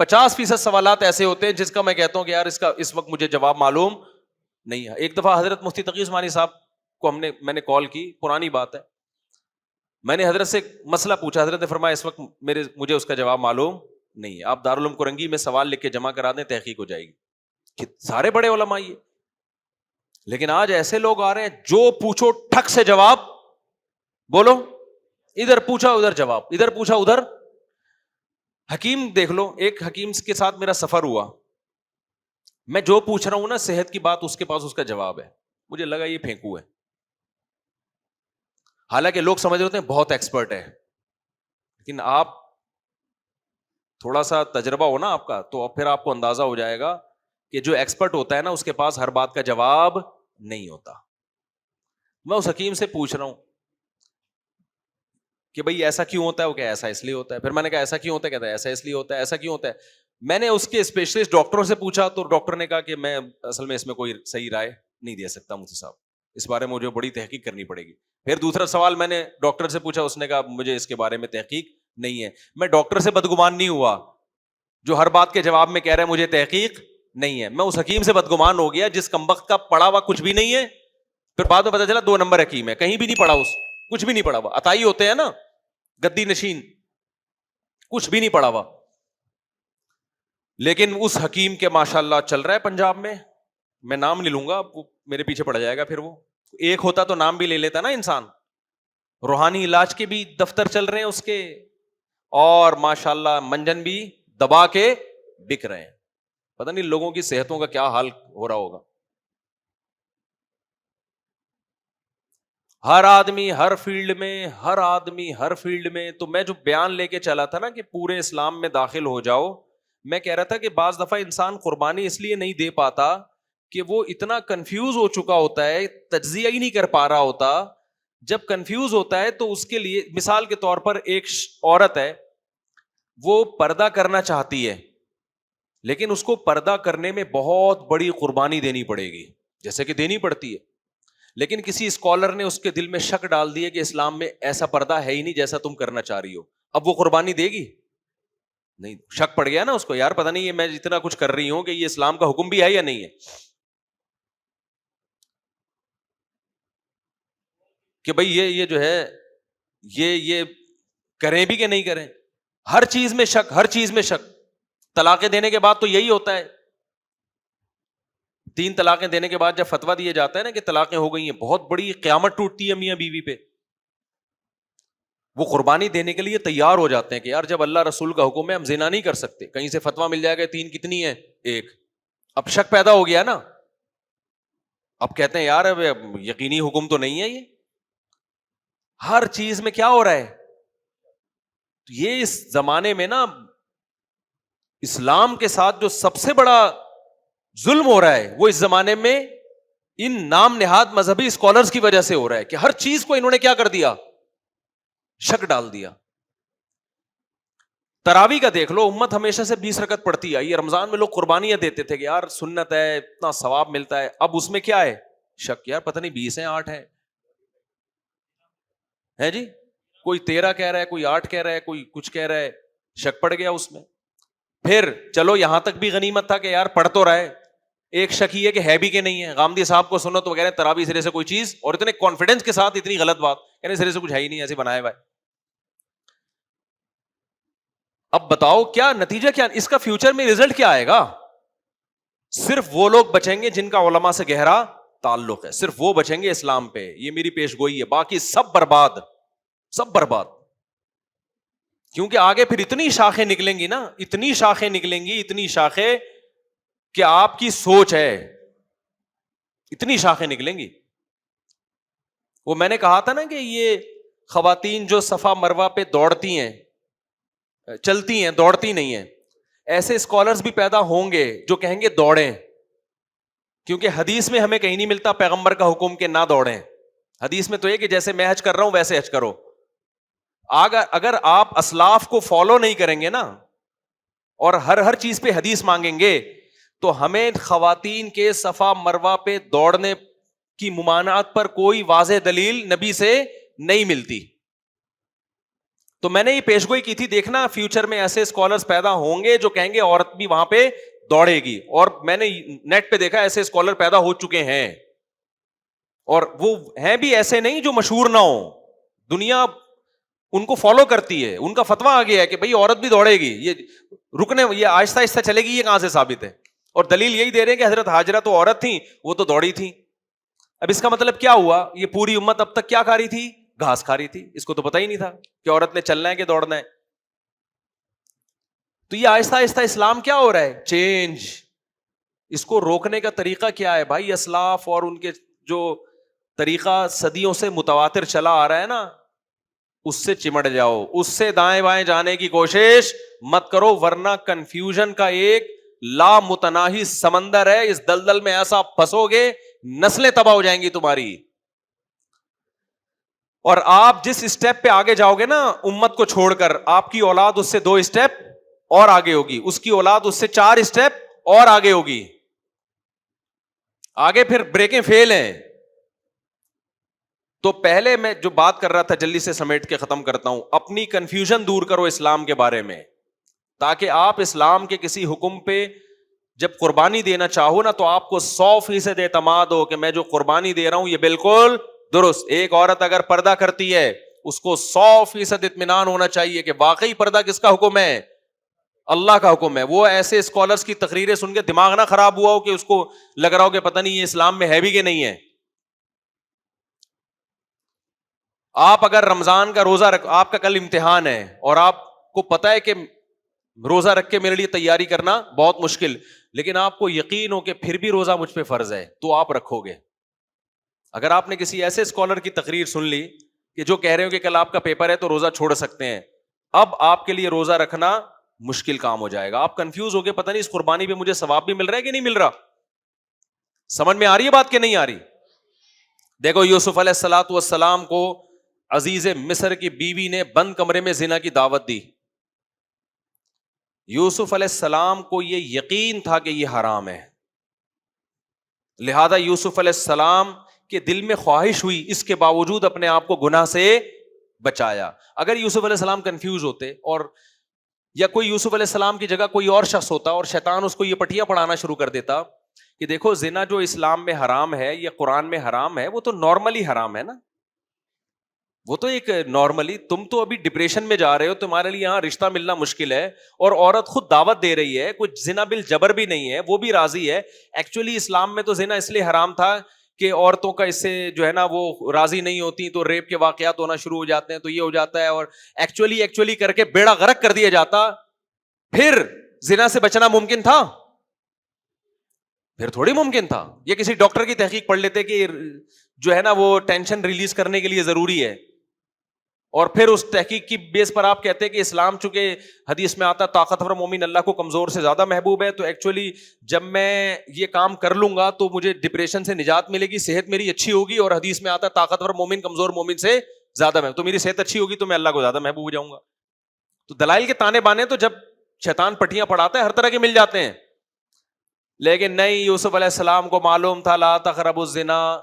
50% سوالات ایسے ہوتے ہیں جس کا میں کہتا ہوں کہ یار اس وقت مجھے جواب معلوم نہیں ہے. ایک دفعہ حضرت مفتی تقی عثمانی صاحب کو میں نے کال کی, پرانی بات ہے, میں نے حضرت سے مسئلہ پوچھا, حضرت نے فرمایا اس وقت مجھے اس کا جواب معلوم نہیں ہے, آپ دارالعلوم کرنگی میں سوال لکھ کے جمع کرا دیں, تحقیق ہو جائے گی. کہ سارے بڑے علماء یہ, لیکن آج ایسے لوگ آ رہے ہیں جو پوچھو ٹھک سے جواب بولو, ادھر پوچھا ادھر جواب, ادھر پوچھا ادھر. حکیم دیکھ لو, ایک حکیم کے ساتھ میرا سفر ہوا, میں جو پوچھ رہا ہوں نا صحت کی بات, اس کے پاس اس کا جواب ہے, مجھے لگا یہ پھینکو ہے. حالانکہ لوگ سمجھ رہے ہوتے ہیں بہت ایکسپرٹ ہے, لیکن آپ تھوڑا سا تجربہ ہو نا آپ کا, تو پھر آپ کو اندازہ ہو جائے گا کہ جو ایکسپرٹ ہوتا ہے نا اس کے پاس ہر بات کا جواب نہیں ہوتا. میں اس حکیم سے پوچھ رہا ہوں کہ بھئی ایسا کیوں ہوتا ہے, وہ کہ ایسا اس لیے ہوتا ہے. پھر میں نے کہا ایسا کیوں ہوتا ہے, کہتا ہے ایسا اس لیے ہوتا ہے. ایسا کیوں ہوتا ہے, میں نے اس کے اسپیشلسٹ ڈاکٹروں سے پوچھا, تو ڈاکٹر نے کہا کہ میں اصل میں اس میں کوئی صحیح رائے نہیں دے سکتا مفتی صاحب, اس بارے میں مجھے بڑی تحقیق کرنی پڑے گی. پھر دوسرا سوال میں نے ڈاکٹر سے پوچھا, اس نے کہا مجھے اس کے بارے میں تحقیق نہیں ہے. میں ڈاکٹر سے بدگمان نہیں ہوا جو ہر بات کے جواب میں کہہ رہا ہے مجھے تحقیق نہیں ہے, میں اس حکیم سے بدگمان ہو گیا جس کمبخت کا پڑھا ہوا کچھ بھی نہیں ہے. پھر بعد میں پتا چلا 2 نمبر حکیم ہے, کہیں بھی نہیں پڑھا, اس کچھ بھی نہیں پڑھا ہوا. عطائی ہوتے ہیں نا گدی نشین, کچھ بھی نہیں پڑھا ہوا. لیکن اس حکیم کے ماشاءاللہ چل رہا ہے پنجاب میں نام نہیں لوں گا, میرے پیچھے پڑ جائے گا. پھر وہ ایک ہوتا تو نام بھی لے لیتا نا انسان. روحانی علاج کے بھی دفتر چل رہے ہیں اس کے, اور ماشاءاللہ منجن بھی دبا کے بک رہے ہیں. پتہ نہیں لوگوں کی صحتوں کا کیا حال ہو رہا ہوگا. ہر آدمی ہر فیلڈ میں, تو میں جو بیان لے کے چلا تھا نا کہ پورے اسلام میں داخل ہو جاؤ, میں کہہ رہا تھا کہ بعض دفعہ انسان قربانی اس لیے نہیں دے پاتا کہ وہ اتنا کنفیوز ہو چکا ہوتا ہے, تجزیہ ہی نہیں کر پا رہا ہوتا. جب کنفیوز ہوتا ہے تو اس کے لیے, مثال کے طور پر ایک عورت ہے, وہ پردہ کرنا چاہتی ہے, لیکن اس کو پردہ کرنے میں بہت بڑی قربانی دینی پڑے گی, جیسے کہ دینی پڑتی ہے. لیکن کسی اسکالر نے اس کے دل میں شک ڈال دیا کہ اسلام میں ایسا پردہ ہے ہی نہیں جیسا تم کرنا چاہ رہی ہو. اب وہ قربانی دے گی نہیں, شک پڑ گیا نا اس کو, یار پتہ نہیں یہ میں جتنا کچھ کر رہی ہوں کہ یہ اسلام کا حکم بھی ہے یا نہیں ہے, کہ بھئی یہ جو ہے یہ کریں بھی کہ نہیں کریں. ہر چیز میں شک, ہر چیز میں شک. طلاقیں دینے کے بعد تو یہی ہوتا ہے, 3 طلاقیں دینے کے بعد جب فتویٰ دیا جاتا ہے نا کہ طلاقیں ہو گئی ہیں, بہت بڑی قیامت ٹوٹتی ہے میاں بیوی پہ. وہ قربانی دینے کے لیے تیار ہو جاتے ہیں کہ یار جب اللہ رسول کا حکم ہے ہم زنا نہیں کر سکتے, کہیں سے فتویٰ مل جائے گا 3 کتنی ہے 1. اب شک پیدا ہو گیا نا, اب کہتے ہیں یار اب یقینی حکم تو نہیں ہے یہ. ہر چیز میں کیا ہو رہا ہے, تو یہ اس زمانے میں نا اسلام کے ساتھ جو سب سے بڑا ظلم ہو رہا ہے وہ اس زمانے میں ان نام نہاد مذہبی اسکالرز کی وجہ سے ہو رہا ہے کہ ہر چیز کو انہوں نے کیا کر دیا, شک ڈال دیا. تراویح کا دیکھ لو, امت ہمیشہ سے 20 رکعت پڑھتی آئی ہے. رمضان میں لوگ قربانیاں دیتے تھے کہ یار سنت ہے, اتنا ثواب ملتا ہے. اب اس میں کیا ہے, شک, یار پتہ نہیں 20 ہیں 8 ہے جی, کوئی 13 کہہ رہا ہے, کوئی 8 کہہ رہا ہے, کوئی کچھ کہہ رہا ہے, شک پڑ گیا اس میں. پھر چلو یہاں تک بھی غنیمت تھا کہ یار پڑھ تو رہا ہے, ایک شک ہی ہے کہ ہے بھی کہ نہیں ہے. غامدی صاحب کو سنو تو وہ کہہ رہے ہیں تراویح سرے سے کوئی چیز, اور اتنے کانفیڈنس کے ساتھ اتنی غلط بات, کہہ رہے سرے سے کچھ ہے ہی نہیں, ایسے بنائے ہوئے. اب بتاؤ کیا نتیجہ, کیا اس کا فیوچر میں رزلٹ کیا آئے گا؟ صرف وہ لوگ بچیں گے جن کا علماء سے گہرا تعلق ہے, صرف وہ بچیں گے اسلام پہ. یہ میری پیش گوئی ہے, باقی سب برباد, سب برباد. کیونکہ آگے پھر اتنی شاخیں نکلیں گی نا, اتنی شاخیں نکلیں گی, اتنی شاخیں کہ آپ کی سوچ ہے, اتنی شاخیں نکلیں گی. وہ میں نے کہا تھا نا کہ یہ خواتین جو صفا مروہ پہ دوڑتی ہیں, چلتی ہیں, دوڑتی نہیں ہیں, ایسے اسکالرز بھی پیدا ہوں گے جو کہیں گے دوڑیں, کیونکہ حدیث میں ہمیں کہیں نہیں ملتا پیغمبر کا حکم کہ نہ دوڑیں. حدیث میں تو یہ کہ جیسے میں حج کر رہا ہوں ویسے حج کرو. اگر آپ اسلاف کو فالو نہیں کریں گے نا, اور ہر چیز پہ حدیث مانگیں گے, تو ہمیں خواتین کے صفا مروہ پہ دوڑنے کی ممانعت پر کوئی واضح دلیل نبی سے نہیں ملتی. تو میں نے یہ پیشگوئی کی تھی, دیکھنا فیوچر میں ایسے اسکالرز پیدا ہوں گے جو کہیں گے عورت بھی وہاں پہ دوڑے گی, اور میں نے نیٹ پہ دیکھا ایسے اسکالر پیدا ہو چکے ہیں, اور وہ ہیں بھی ایسے نہیں جو مشہور نہ ہو, دنیا ان کو فالو کرتی ہے, ان کا فتویٰ آ گیا ہے کہ بھئی عورت بھی دوڑے گی, یہ رکنے, یہ آہستہ آہستہ چلے گی, یہ کہاں سے ثابت ہے؟ اور دلیل یہی دے رہے ہیں کہ حضرت ہاجرہ تو عورت تھیں, وہ تو دوڑی تھیں. اب اس کا مطلب کیا ہوا, یہ پوری امت اب تک کیا کھا رہی تھی, گھاس کھا رہی تھی, اس کو تو پتہ ہی نہیں تھا کہ عورت نے چلنا ہے کہ دوڑنا ہے. تو یہ آہستہ آہستہ اسلام کیا ہو رہا ہے, چینج. اس کو روکنے کا طریقہ کیا ہے بھائی, اسلاف اور ان کے جو طریقہ صدیوں سے متواتر چلا آ رہا ہے نا, اس سے چمٹ جاؤ, اس سے دائیں بائیں جانے کی کوشش مت کرو, ورنہ کنفیوژن کا ایک لامتناہی سمندر ہے, اس دلدل میں ایسا پھنسو گے نسلیں تباہ ہو جائیں گی تمہاری. اور آپ جس اسٹیپ پہ آگے جاؤ گے نا امت کو چھوڑ کر, آپ کی اولاد اس سے 2 اسٹیپ اور آگے ہوگی, اس کی اولاد اس سے 4 اسٹیپ اور آگے ہوگی, آگے پھر بریکیں فیل ہیں. تو پہلے میں جو بات کر رہا تھا جلدی سے سمیٹ کے ختم کرتا ہوں, اپنی کنفیوژن دور کرو اسلام کے بارے میں, تاکہ آپ اسلام کے کسی حکم پہ جب قربانی دینا چاہو نا تو آپ کو 100% اعتماد ہو کہ میں جو قربانی دے رہا ہوں یہ بالکل درست. ایک عورت اگر پردہ کرتی ہے اس کو 100% اطمینان ہونا چاہیے کہ واقعی پردہ کس کا حکم ہے, اللہ کا حکم ہے. وہ ایسے اسکالرز کی تقریریں سن کے دماغ نہ خراب ہوا ہو کہ اس کو لگ رہا ہو کہ پتہ نہیں یہ اسلام میں ہے بھی کہ نہیں ہے. آپ اگر رمضان کا روزہ رکھ, آپ کا کل امتحان ہے اور آپ کو پتہ ہے کہ روزہ رکھ کے میرے لیے تیاری کرنا بہت مشکل, لیکن آپ کو یقین ہو کہ پھر بھی روزہ مجھ پہ فرض ہے, تو آپ رکھو گے. اگر آپ نے کسی ایسے اسکالر کی تقریر سن لی کہ جو کہہ رہے ہو کہ کل آپ کا پیپر ہے تو روزہ چھوڑ سکتے ہیں, اب آپ کے لیے روزہ رکھنا مشکل کام ہو جائے گا. آپ کنفیوز ہو کے پتہ نہیں اس قربانی پہ مجھے ثواب بھی مل رہا ہے کہ نہیں مل رہا. سمجھ میں آ رہی ہے بات کہ نہیں آ رہی؟ دیکھو یوسف علیہ الصلوۃ والسلام کو عزیز مصر کی بیوی نے بند کمرے میں زنا کی دعوت دی. یوسف علیہ السلام کو یہ یقین تھا کہ یہ حرام ہے, لہذا یوسف علیہ السلام کے دل میں خواہش ہوئی, اس کے باوجود اپنے آپ کو گناہ سے بچایا. اگر یوسف علیہ السلام کنفیوز ہوتے اور یا کوئی یوسف علیہ السلام کی جگہ کوئی اور شخص ہوتا اور شیطان اس کو یہ پٹیاں پڑھانا شروع کر دیتا کہ دیکھو زنا جو اسلام میں حرام ہے یا قرآن میں حرام ہے وہ تو نارملی حرام ہے نا, وہ تو ایک نارملی, تم تو ابھی ڈپریشن میں جا رہے ہو, تمہارے لیے یہاں رشتہ ملنا مشکل ہے, اور عورت خود دعوت دے رہی ہے, کوئی زنا بالجبر بھی نہیں ہے, وہ بھی راضی ہے. ایکچولی اسلام میں تو زنا اس لیے حرام تھا کہ عورتوں کا اس سے جو ہے نا وہ راضی نہیں ہوتی تو ریپ کے واقعات ہونا شروع ہو جاتے ہیں, تو یہ ہو جاتا ہے, اور ایکچولی کر کے بیڑا غرق کر دیا جاتا. پھر زنا سے بچنا ممکن تھا؟ پھر تھوڑی ممکن تھا. یہ کسی ڈاکٹر کی تحقیق پڑھ لیتے کہ جو ہے نا وہ ٹینشن ریلیز کرنے کے لیے ضروری ہے, اور پھر اس تحقیق کی بیس پر آپ کہتے ہیں کہ اسلام چونکہ حدیث میں آتا طاقتور مومن اللہ کو کمزور سے زیادہ محبوب ہے, تو ایکچولی جب میں یہ کام کر لوں گا تو مجھے ڈپریشن سے نجات ملے گی, صحت میری اچھی ہوگی, اور حدیث میں آتا طاقتور مومن کمزور مومن سے زیادہ محبوب, تو میری صحت اچھی ہوگی تو میں اللہ کو زیادہ محبوب ہو جاؤں گا. تو دلائل کے تانے بانے تو جب شیطان پٹیاں پڑھاتا ہے ہر طرح کے مل جاتے ہیں, لیکن نہیں, یوسف علیہ السلام کو معلوم تھا لا تقربوا الزنا,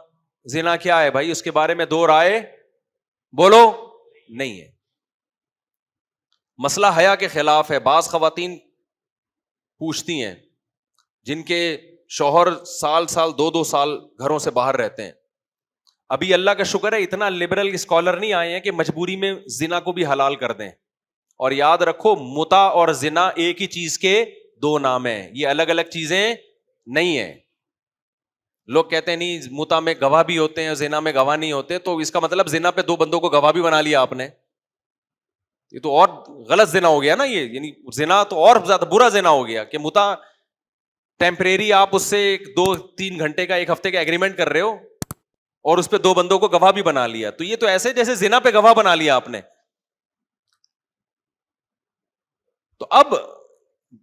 زنا کیا ہے بھائی, اس کے بارے میں 2 رائے بولو نہیں ہے. مسئلہ حیا کے خلاف ہے. بعض خواتین پوچھتی ہیں جن کے شوہر سال 2 سال گھروں سے باہر رہتے ہیں, ابھی اللہ کا شکر ہے اتنا لبرل اسکالر نہیں آئے ہیں کہ مجبوری میں زنا کو بھی حلال کر دیں. اور یاد رکھو متع اور زنا ایک ہی چیز کے 2 نام ہیں, یہ الگ الگ چیزیں نہیں ہیں. لوگ کہتے ہیں نہیں متع میں گواہ بھی ہوتے ہیں, زنا میں گواہ نہیں ہوتے, تو اس کا مطلب زنا پہ 2 بندوں کو گواہ بھی بنا لیا آپ نے, یہ تو اور غلط زنا ہو گیا نا. یہ یعنی زنا تو اور زیادہ برا زنا ہو گیا کہ متع ٹیمپریری آپ اس سے 2-3 گھنٹے کا 1 ہفتے کا ایگریمنٹ کر رہے ہو اور اس پہ 2 بندوں کو گواہ بھی بنا لیا, تو یہ تو ایسے جیسے زنا پہ گواہ بنا لیا آپ نے. تو اب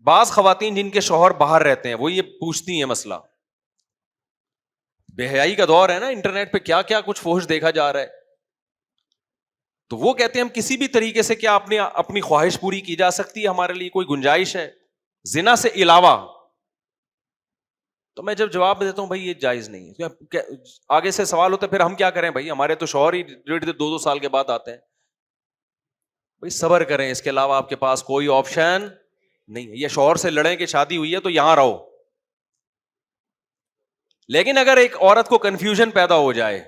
بعض خواتین جن کے شوہر باہر رہتے ہیں وہ یہ پوچھتی ہیں, مسئلہ بے حیائی کا دور ہے نا, انٹرنیٹ پہ کیا کیا کچھ فحش دیکھا جا رہا ہے, تو وہ کہتے ہیں ہم کسی بھی طریقے سے کیا اپنی خواہش پوری کی جا سکتی ہے, ہمارے لیے کوئی گنجائش ہے زنا سے علاوہ؟ تو میں جب جواب دیتا ہوں بھائی یہ جائز نہیں ہے, آگے سے سوال ہوتا ہے پھر ہم کیا کریں بھائی, ہمارے تو شوہر ہی 2 سال کے بعد آتے ہیں. بھائی صبر کریں, اس کے علاوہ آپ کے پاس کوئی آپشن نہیں ہے. یہ شوہر سے لڑیں کہ شادی ہوئی ہے تو یہاں رہو. لیکن اگر ایک عورت کو کنفیوژن پیدا ہو جائے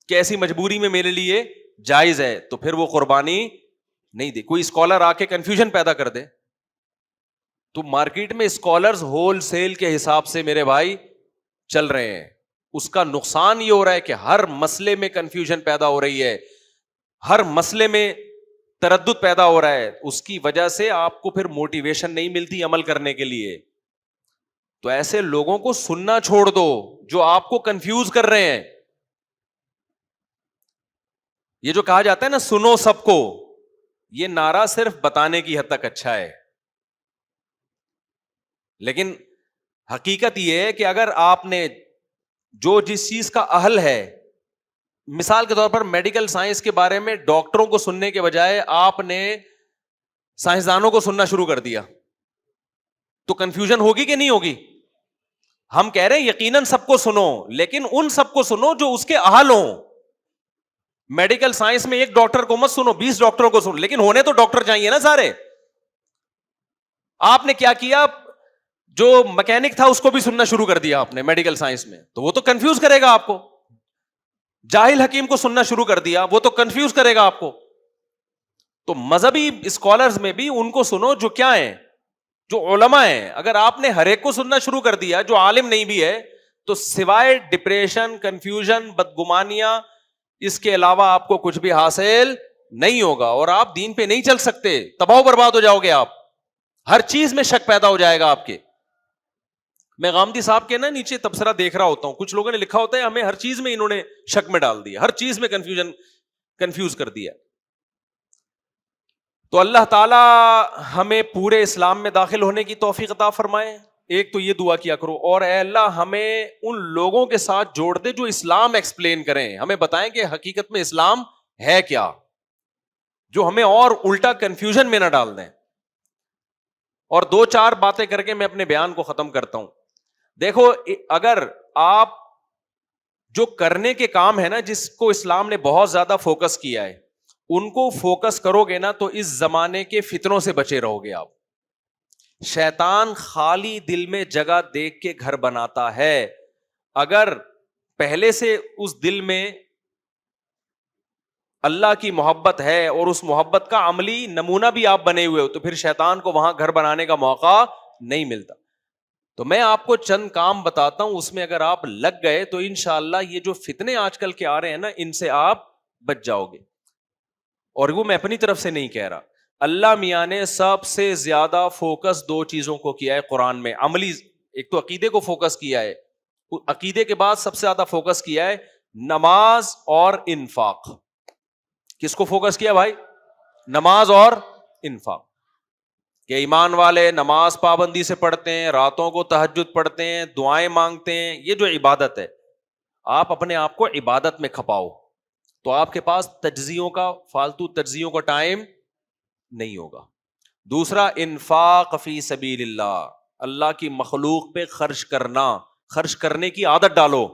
کہ ایسی مجبوری میں میرے لیے جائز ہے, تو پھر وہ قربانی نہیں دے. کوئی اسکالر آ کے کنفیوژن پیدا کر دے, تو مارکیٹ میں اسکالرز ہول سیل کے حساب سے میرے بھائی چل رہے ہیں. اس کا نقصان یہ ہو رہا ہے کہ ہر مسئلے میں کنفیوژن پیدا ہو رہی ہے, ہر مسئلے میں تردد پیدا ہو رہا ہے. اس کی وجہ سے آپ کو پھر موٹیویشن نہیں ملتی عمل کرنے کے لیے. تو ایسے لوگوں کو سننا چھوڑ دو جو آپ کو کنفیوز کر رہے ہیں. یہ جو کہا جاتا ہے نا سنو سب کو, یہ نعرہ صرف بتانے کی حد تک اچھا ہے, لیکن حقیقت یہ ہے کہ اگر آپ نے جو جس چیز کا اہل ہے, مثال کے طور پر میڈیکل سائنس کے بارے میں ڈاکٹروں کو سننے کے بجائے آپ نے سائنسدانوں کو سننا شروع کر دیا, تو کنفیوژن ہوگی کہ نہیں ہوگی؟ ہم کہہ رہے ہیں یقیناً سب کو سنو, لیکن ان سب کو سنو جو اس کے اہل ہوں. میڈیکل سائنس میں ایک ڈاکٹر کو مت سنو, 20 ڈاکٹروں کو سنو, لیکن ہونے تو ڈاکٹر چاہیے نا سارے. آپ نے کیا کیا, جو مکینک تھا اس کو بھی سننا شروع کر دیا آپ نے میڈیکل سائنس میں, تو وہ تو کنفیوز کرے گا آپ کو. جاہل حکیم کو سننا شروع کر دیا, وہ تو کنفیوز کرے گا آپ کو. تو مذہبی اسکالرز میں بھی ان کو سنو جو کیا ہیں, جو علماء ہیں. اگر آپ نے ہر ایک کو سننا شروع کر دیا جو عالم نہیں بھی ہے, تو سوائے ڈپریشن, کنفیوژن, بدگمانیاں, اس کے علاوہ آپ کو کچھ بھی حاصل نہیں ہوگا, اور آپ دین پہ نہیں چل سکتے, تباہ و برباد ہو جاؤ گے آپ. ہر چیز میں شک پیدا ہو جائے گا آپ کے. میں غامدی صاحب کے نا نیچے تبصرہ دیکھ رہا ہوتا ہوں, کچھ لوگوں نے لکھا ہوتا ہے ہمیں ہر چیز میں انہوں نے شک میں ڈال دیا, ہر چیز میں کنفیوز کر دیا. تو اللہ تعالی ہمیں پورے اسلام میں داخل ہونے کی توفیق عطا فرمائے. ایک تو یہ دعا کیا کرو, اور اے اللہ ہمیں ان لوگوں کے ساتھ جوڑ دے جو اسلام ایکسپلین کریں, ہمیں بتائیں کہ حقیقت میں اسلام ہے کیا, جو ہمیں اور الٹا کنفیوژن میں نہ ڈال دیں. اور 2-4 باتیں کر کے میں اپنے بیان کو ختم کرتا ہوں. دیکھو, اگر آپ جو کرنے کے کام ہے نا جس کو اسلام نے بہت زیادہ فوکس کیا ہے, ان کو فوکس کرو گے نا, تو اس زمانے کے فتنوں سے بچے رہو گے آپ. شیطان خالی دل میں جگہ دیکھ کے گھر بناتا ہے. اگر پہلے سے اس دل میں اللہ کی محبت ہے اور اس محبت کا عملی نمونہ بھی آپ بنے ہوئے ہو, تو پھر شیطان کو وہاں گھر بنانے کا موقع نہیں ملتا. تو میں آپ کو چند کام بتاتا ہوں, اس میں اگر آپ لگ گئے تو انشاءاللہ یہ جو فتنے آج کل کے آ رہے ہیں نا, ان سے آپ بچ جاؤ گے. اور وہ میں اپنی طرف سے نہیں کہہ رہا, اللہ میاں نے سب سے زیادہ فوکس 2 چیزوں کو کیا ہے قرآن میں عملی. ایک تو عقیدے کو فوکس کیا ہے, عقیدے کے بعد سب سے زیادہ فوکس کیا ہے نماز اور انفاق. کس کو فوکس کیا بھائی؟ نماز اور انفاق. کہ ایمان والے نماز پابندی سے پڑھتے ہیں, راتوں کو تہجد پڑھتے ہیں, دعائیں مانگتے ہیں, یہ جو عبادت ہے, آپ اپنے آپ کو عبادت میں کھپاؤ, تو آپ کے پاس تجزیوں کا, فالتو تجزیوں کا ٹائم نہیں ہوگا. دوسرا, انفاق فی سبیل اللہ, اللہ کی مخلوق پہ خرچ کرنا, خرچ کرنے کی عادت ڈالو.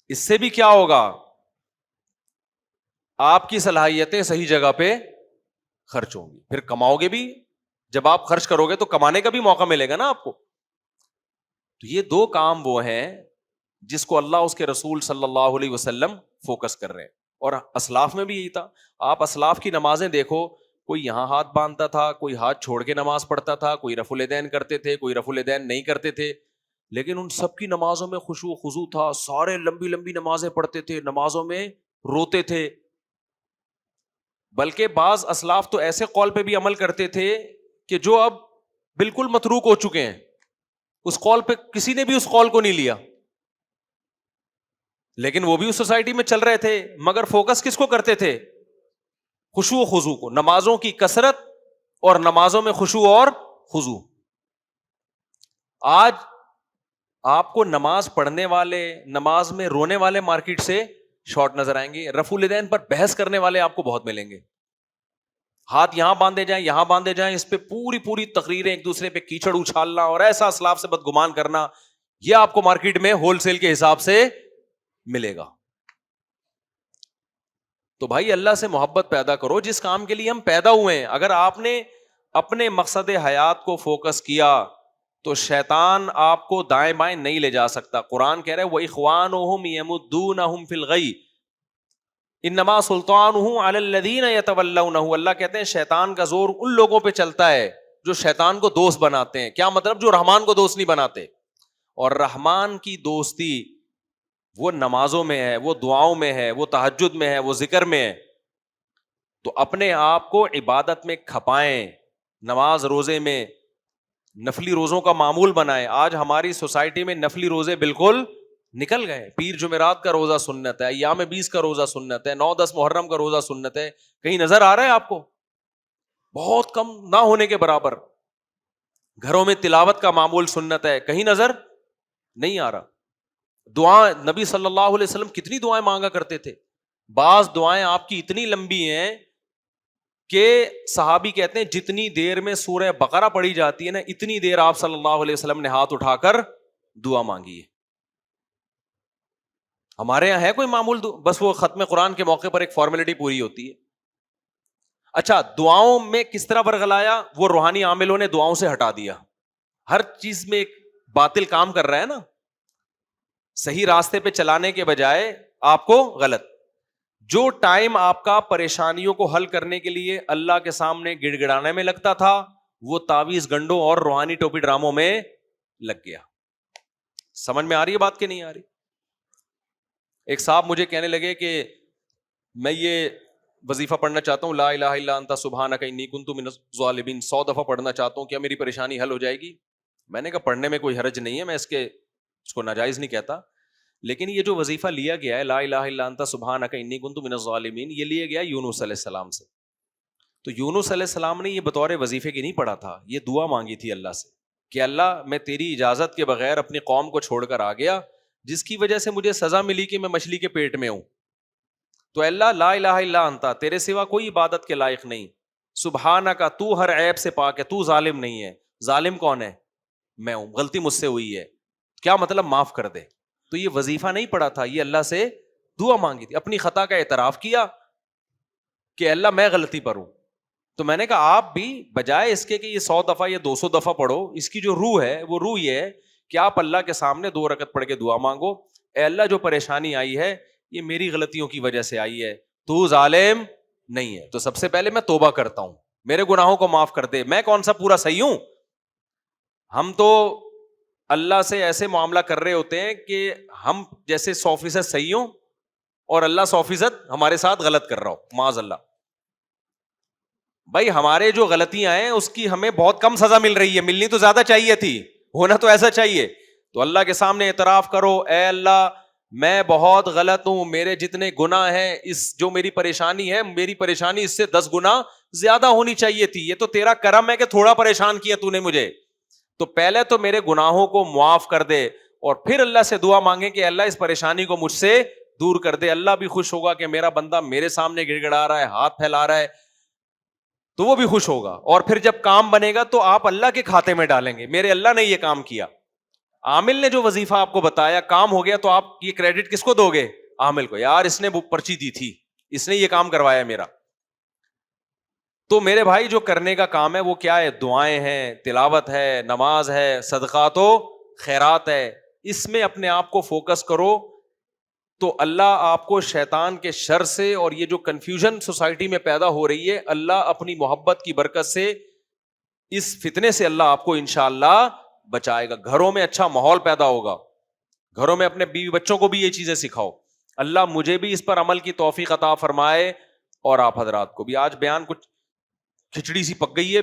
اس سے بھی کیا ہوگا, آپ کی صلاحیتیں صحیح جگہ پہ خرچ ہوں گی, پھر کماؤ گے بھی. جب آپ خرچ کرو گے تو کمانے کا بھی موقع ملے گا نا آپ کو. تو یہ 2 کام وہ ہیں جس کو اللہ اس کے رسول صلی اللہ علیہ وسلم فوکس کر رہے ہیں. اور اسلاف میں بھی یہی تھا. آپ اسلاف کی نمازیں دیکھو, کوئی یہاں ہاتھ باندھتا تھا, کوئی ہاتھ چھوڑ کے نماز پڑھتا تھا, کوئی رفع الیدین کرتے تھے, کوئی رفع الیدین نہیں کرتے تھے, لیکن ان سب کی نمازوں میں خشوع و خضوع تھا. سارے لمبی لمبی نمازیں پڑھتے تھے, نمازوں میں روتے تھے. بلکہ بعض اسلاف تو ایسے قول پہ بھی عمل کرتے تھے کہ جو اب بالکل متروک ہو چکے ہیں. اس قول پہ کسی نے بھی اس قول کو نہیں لیا, لیکن وہ بھی اس سوسائٹی میں چل رہے تھے. مگر فوکس کس کو کرتے تھے؟ خشوع و خضوع کو, نمازوں کی کثرت اور نمازوں میں خشوع اور خضوع. آج آپ کو نماز پڑھنے والے, نماز میں رونے والے مارکیٹ سے شارٹ نظر آئیں گے. رفع الیدین پر بحث کرنے والے آپ کو بہت ملیں گے. ہاتھ یہاں باندھے جائیں, یہاں باندھے جائیں, اس پہ پوری تقریریں, ایک دوسرے پہ کیچڑ اچھالنا اور ایسا اسلاف سے بدگمان کرنا, یہ آپ کو مارکیٹ میں ہول سیل کے حساب سے ملے گا. تو بھائی اللہ سے محبت پیدا کرو جس کام کے لیے ہم پیدا ہوئے ہیں. اگر آپ نے اپنے مقصد حیات کو فوکس کیا تو شیطان آپ کو دائیں بائیں نہیں لے جا سکتا. قرآن کہہ رہے وَإِخْوَانُهُمْ يَمُدُّونَهُمْ فِي الْغَيِّ إِنَّمَا سُلْطَانُهُ عَلَى الَّذِينَ يَتَوَلَّوْنَهُ. اللہ کہتے ہیں شیطان کا زور ان لوگوں پہ چلتا ہے جو شیطان کو دوست بناتے ہیں. کیا مطلب؟ جو رحمان کو دوست نہیں بناتے. اور رحمان کی دوستی وہ نمازوں میں ہے, وہ دعاؤں میں ہے, وہ تہجد میں ہے, وہ ذکر میں ہے. تو اپنے آپ کو عبادت میں کھپائیں, نماز روزے میں, نفلی روزوں کا معمول بنائیں. آج ہماری سوسائٹی میں نفلی روزے بالکل نکل گئے. پیر جمعرات کا روزہ سنت ہے, ایام 20 کا روزہ سنت ہے, 9-10 محرم کا روزہ سنت ہے. کہیں نظر آ رہا ہے آپ کو؟ بہت کم, نہ ہونے کے برابر. گھروں میں تلاوت کا معمول سنت ہے, کہیں نظر نہیں آ رہا. دعا نبی صلی اللہ علیہ وسلم کتنی دعائیں مانگا کرتے تھے. بعض دعائیں آپ کی اتنی لمبی ہیں کہ صحابی کہتے ہیں جتنی دیر میں سورہ بقرہ پڑھی جاتی ہے نا, اتنی دیر آپ صلی اللہ علیہ وسلم نے ہاتھ اٹھا کر دعا مانگی ہے. ہمارے یہاں ہے کوئی معمول؟ بس وہ ختم قرآن کے موقع پر ایک فارمیلٹی پوری ہوتی ہے. اچھا, دعاؤں میں کس طرح ورگلایا؟ وہ روحانی عاملوں نے دعاؤں سے ہٹا دیا. ہر چیز میں ایک باطل کام کر رہا ہے نا, صحیح راستے پہ چلانے کے بجائے آپ کو غلط. جو ٹائم آپ کا پریشانیوں کو حل کرنے کے لیے اللہ کے سامنے گڑ گڑانے میں لگتا تھا, وہ تعویذ گنڈوں اور روحانی ٹوپی ڈراموں میں لگ گیا. سمجھ میں آ رہی ہے بات کہ نہیں آ رہی؟ ایک صاحب مجھے کہنے لگے کہ میں یہ وظیفہ پڑھنا چاہتا ہوں, لا الہ الا انت سبحانک انی کنت من الظالمین, 100 دفعہ پڑھنا چاہتا ہوں, کیا میری پریشانی حل ہو جائے گی؟ میں نے کہا پڑھنے میں کوئی حرج نہیں ہے, میں اس کو ناجائز نہیں کہتا, لیکن یہ جو وظیفہ لیا گیا ہے لا الہ الا انت سبحانک انی کنت من الظالمین, یہ لیا گیا یونس علیہ السلام سے. تو یونس علیہ السلام نے یہ بطور وظیفے کی نہیں پڑھا تھا, یہ دعا مانگی تھی اللہ سے کہ اللہ میں تیری اجازت کے بغیر اپنی قوم کو چھوڑ کر آ گیا, جس کی وجہ سے مجھے سزا ملی کہ میں مچھلی کے پیٹ میں ہوں. تو اللہ لا الہ الا انت, تیرے سوا کوئی عبادت کے لائق نہیں, سبحانک تو ہر عیب سے پاک ہے, تو ظالم نہیں ہے. ظالم کون ہے؟ میں ہوں, غلطی مجھ سے ہوئی ہے. کیا مطلب؟ معاف کر دے. تو یہ وظیفہ نہیں پڑھا تھا, یہ اللہ سے دعا مانگی تھی, اپنی خطا کا اعتراف کیا کہ اللہ میں غلطی پر ہوں. تو میں نے کہا آپ بھی بجائے اس کے کہ یہ 100 دفعہ یا 200 دفعہ پڑھو, اس کی جو روح ہے وہ روح یہ ہے کہ آپ اللہ کے سامنے 2 رکعت پڑھ کے دعا مانگو, اے اللہ جو پریشانی آئی ہے یہ میری غلطیوں کی وجہ سے آئی ہے, تو ظالم نہیں ہے. تو سب سے پہلے میں توبہ کرتا ہوں, میرے گناہوں کو معاف کر دے. میں کون سا پورا صحیح ہوں؟ ہم تو اللہ سے ایسے معاملہ کر رہے ہوتے ہیں کہ ہم جیسے 100% صحیح ہوں اور اللہ 100% ہمارے ساتھ غلط کر رہا ہو, معاذ اللہ. بھائی ہمارے جو غلطیاں ہیں اس کی ہمیں بہت کم سزا مل رہی ہے, ملنی تو زیادہ چاہیے تھی, ہونا تو ایسا چاہیے. تو اللہ کے سامنے اعتراف کرو, اے اللہ میں بہت غلط ہوں, میرے جتنے گناہ ہیں, اس جو میری پریشانی ہے, میری پریشانی اس سے 10 گنا زیادہ ہونی چاہیے تھی. یہ تو تیرا کرم ہے کہ تھوڑا پریشان کیا تو نے مجھے. تو پہلے تو میرے گناہوں کو معاف کر دے, اور پھر اللہ سے دعا مانگے کہ اللہ اس پریشانی کو مجھ سے دور کر دے. اللہ بھی خوش ہوگا کہ میرا بندہ میرے سامنے گڑ گڑا رہا ہے, ہاتھ پھیلا رہا ہے, تو وہ بھی خوش ہوگا. اور پھر جب کام بنے گا تو آپ اللہ کے کھاتے میں ڈالیں گے, میرے اللہ نے یہ کام کیا. عامل نے جو وظیفہ آپ کو بتایا, کام ہو گیا, تو آپ یہ کریڈٹ کس کو دو گے؟ عامل کو. یار اس نے پرچی دی تھی, اس نے یہ کام کروایا میرا. تو میرے بھائی جو کرنے کا کام ہے وہ کیا ہے؟ دعائیں ہیں, تلاوت ہے, نماز ہے, صدقات و خیرات ہے. اس میں اپنے آپ کو فوکس کرو تو اللہ آپ کو شیطان کے شر سے اور یہ جو کنفیوژن سوسائٹی میں پیدا ہو رہی ہے, اللہ اپنی محبت کی برکت سے اس فتنے سے اللہ آپ کو انشاءاللہ بچائے گا. گھروں میں اچھا ماحول پیدا ہوگا, گھروں میں اپنے بیوی بچوں کو بھی یہ چیزیں سکھاؤ. اللہ مجھے بھی اس پر عمل کی توفیق عطا فرمائے اور آپ حضرات کو بھی. آج بیان کچھ کھچڑی سی پک گئی ہے,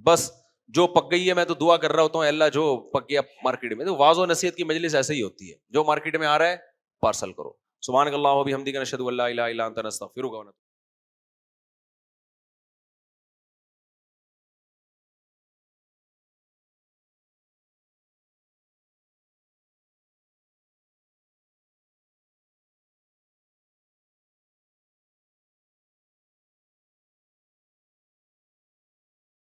بس جو پک گئی ہے میں تو دعا کر رہا ہوتا ہوں, اللہ جو پک گیا مارکیٹ میں. تو واعظ و نصیحت کی مجلس ایسے ہی ہوتی ہے, جو مارکیٹ میں آ رہا ہے پارسل کرو. سبحانک اللہم و بحمدک نشہد ان لا الہ الا انت نستغفرک و نتوب